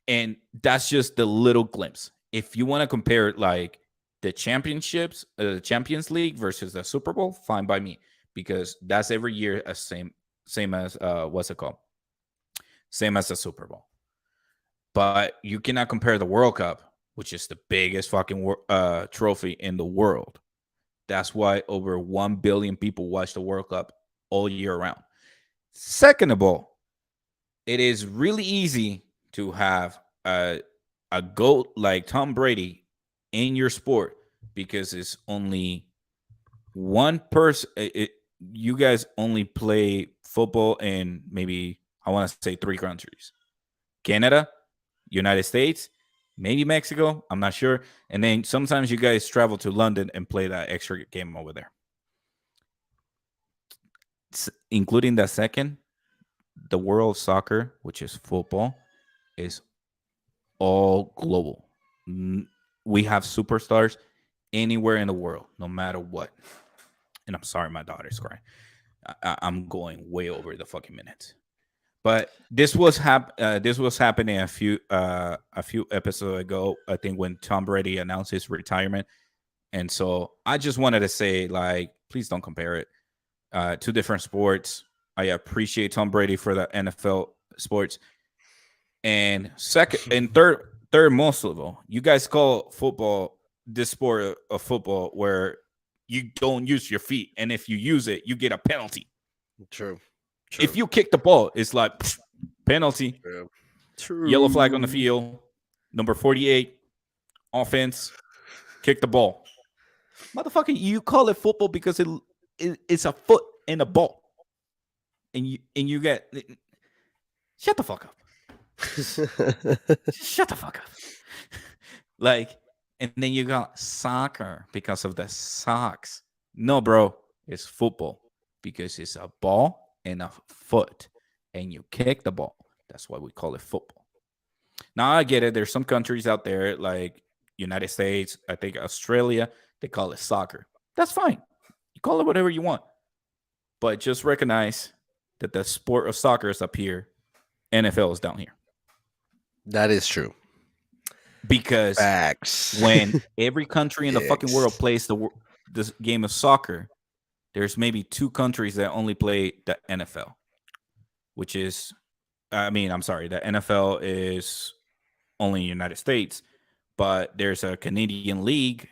And that's just the little glimpse. If you want to compare like the championships, the Champions League versus the Super Bowl, fine by me, because that's every year as same as what's it called? Same as the Super Bowl. But you cannot compare the World Cup, which is the biggest fucking trophy in the world. That's why over 1 billion people watch the World Cup all year round. Second of all, it is really easy to have a GOAT like Tom Brady in your sport because it's only one person. You guys only play football in maybe, I want to say 3 countries: Canada, United States, maybe Mexico. I'm not sure. And then sometimes you guys travel to London and play that extra game over there. Including the second, the world of soccer, which is football, is all global. We have superstars anywhere in the world, no matter what. And I'm sorry, my daughter's crying. I'm going way over the fucking minutes. But this was happening a few episodes ago. I think when Tom Brady announced his retirement, and so I just wanted to say, like, please don't compare it. 2 different sports. I appreciate Tom Brady for the NFL sports, and third most of all, you guys call football this sport of football where you don't use your feet, and if you use it, you get a penalty. True. If you kick the ball, it's like penalty. True. Yellow flag on the field. Number 48, offense. Kick the ball. Motherfucker, you call it football because it's a foot and a ball, and you get shut the fuck up. Shut the fuck up. Like, and then you got soccer because of the socks. No, bro, it's football because it's a ball and a foot, and you kick the ball. That's why we call it football. Now I get it. There's some countries out there like United States, I think Australia, they call it soccer. That's fine. You call it whatever you want. But just recognize that the sport of soccer is up here. NFL is down here. That is true. Because Facts. when every country in the fucking world plays this game of soccer, there's maybe 2 countries that only play the NFL, which is, the NFL is only in the United States, but there's a Canadian league,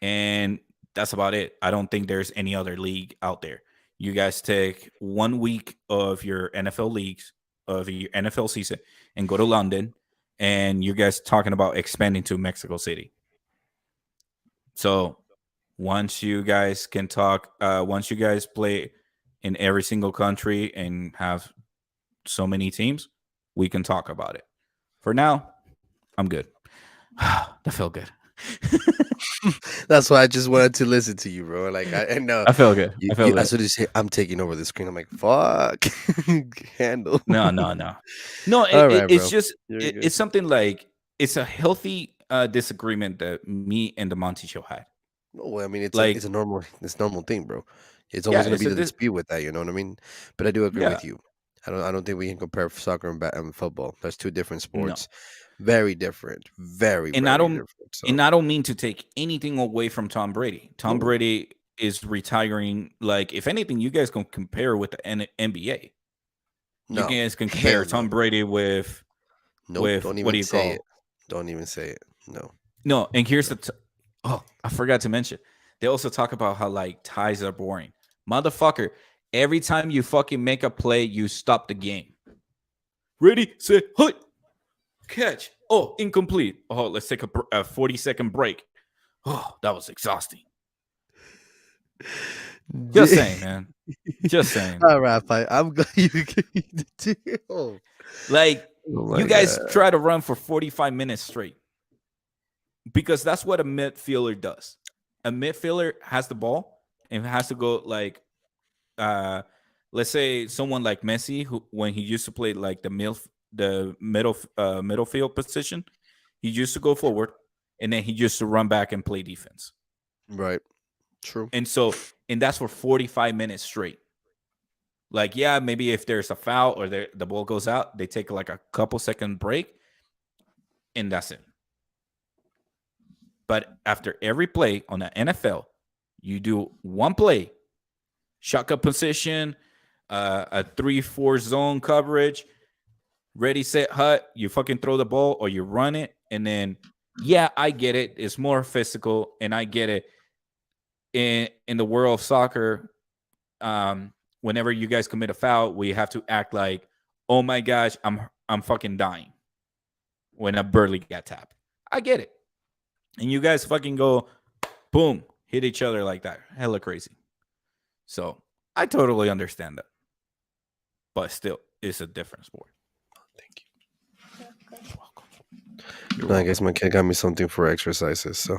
and that's about it. I don't think there's any other league out there. You guys take 1 week of your NFL leagues, of your NFL season, and go to London, and you guys talking about expanding to Mexico City. So once you guys can talk, once you guys play in every single country and have so many teams, we can talk about it. For now, I'm good. That felt good. That's why I just wanted to listen to you, bro. Like I know I feel good. I feel good. As soon as you say I'm taking over the screen, I'm like, fuck. Handle. No. All right, It's bro. just it's something like it's a healthy disagreement that me and the Monty Show had. No, I mean it's Like, a normal thing, bro. It's yeah, always gonna it's be a the dispute with that, you know what I mean? But I do agree yeah, with you. I don't think we can compare soccer and football. There's two different no, sports, very different, very and I very don't different. and So I don't mean to take anything away from Tom Brady. Tom no, Brady is retiring. Like, if anything, you guys can compare with the NBA. You no, guys can compare hell no, Tom Brady with nope. Don't what do even you say it. call? Don't even say it. No, No, and here's no. oh, I forgot to mention. They also talk about how like ties are boring. Motherfucker, every time you fucking make a play, you stop the game. Ready, set, hut, catch. Oh, incomplete. Oh, let's take a 40-second break. Oh, that was exhausting. Just saying, man. Just saying. All right, fine. I'm glad you agreed to deal. Like, Oh you my guys god. try to run for 45 minutes straight because that's what a midfielder does. A midfielder has the ball and has to go like, let's say someone like Messi, who when he used to play like the middle field position, he used to go forward and then he used to run back and play defense. Right. True. And that's for 45 minutes straight. Like, yeah, maybe if there's a foul or the ball goes out, they take like a couple second break, and that's it. But after every play on the NFL, you do one play, shotgun position, a 3-4 zone coverage, ready, set, hut. You fucking throw the ball or you run it, and then yeah, I get it. It's more physical, and I get it. In the world of soccer, whenever you guys commit a foul, we have to act like, oh my gosh, I'm fucking dying when I barely got tapped. I get it. And you guys fucking go, boom, hit each other like that. Hella crazy. So I totally understand that. But still, it's a different sport. Thank you. You're welcome. No, I guess my kid got me something for exercises, so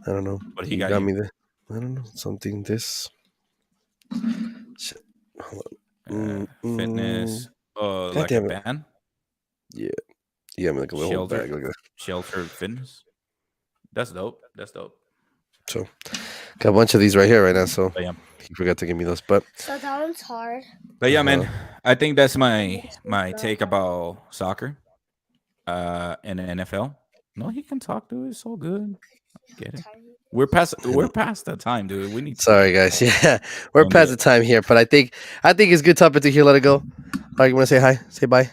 I don't know. What he got me you? the I don't know, something this shit. Hold on. Fitness. God Like a damn it. band? Yeah. You got me like a little Shelter. bag like that. Sheltered fitness. That's dope. That's dope. So got a bunch of these right here right now, so But yeah. he forgot to give me those. But So that one's hard. But yeah, man, I think that's my take about soccer and the NFL. No, he can talk, dude. It's so good. I get it. We're past the time, dude. We need to sorry guys. Yeah. We're Don't past do the time here, but I think it's good topic to hear. Let it go. All right, you wanna say hi? Say bye.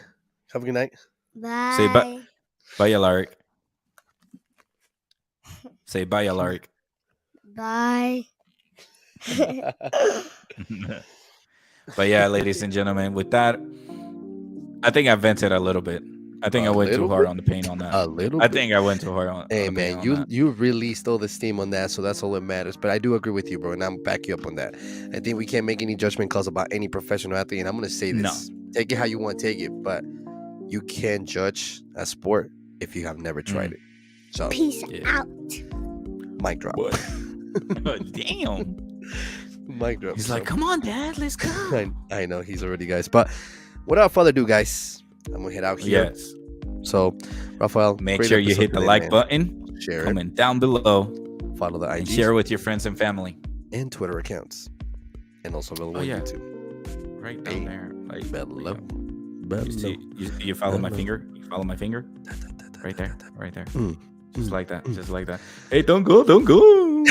Have a good night. Bye. Say bye. Bye, Alaric. Say bye, Alaric. Bye. But yeah, ladies and gentlemen, with that, I think I vented a little bit. I think I went too hard on the paint on that. A little I bit. think I went too hard on. Hey on the paint man, on that. you really stole the steam on that, so that's all that matters. But I do agree with you, bro, and I'm back you up on that. I think we can't make any judgment calls about any professional athlete, and I'm gonna say this: take it how you want to take it, but you can't judge a sport if you have never tried it. So Peace Yeah. out. mic drop. Damn. Mic drop. He's like, come on, Dad, let's go. I know he's already, guys. But without further ado, guys, I'm gonna head out here. Yes. So, Rafael, Make great sure you episode hit the today, like man. button, Share it, comment down below, follow the and IG share with your friends and family. and Twitter accounts, and also available Oh, on yeah. YouTube. Right down Hey, there. Like, Bello. You, see, you follow my Bello. finger? You follow my finger? Right there. Right there. Mm, Just mm, like that. mm. Just like that. Hey, don't go. Don't go.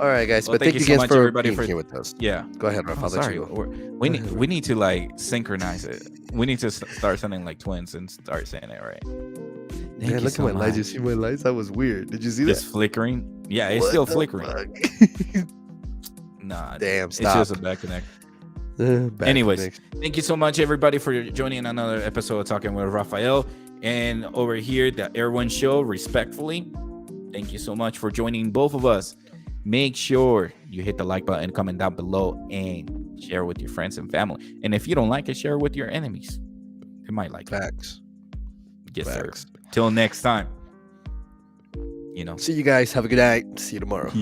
All right, guys. Well, but thank you so again much, for everybody, being for here with us. yeah. Go ahead, Rafa. Oh, I'll let sorry. you go. We need to like synchronize it. We need to start sounding like twins and start saying it right. Thank Man, you look so at my lights. You much. see my lights? That was weird. Did you see It's that? flickering. Yeah, it's What still the flickering. fuck? Nah, Damn, it's stop. just a bad connect. Bad Anyways, connection. thank you so much, everybody, for joining another episode of Talking with Rafael. And over here, the Air One Show, respectfully, thank you so much for joining both of us. Make sure you hit the like button, comment down below, and share with your friends and family. And if you don't like it, share with your enemies. They might like it. Facts. Yes, sir. Facts. Till next time. See you guys. Have a good night. See you tomorrow.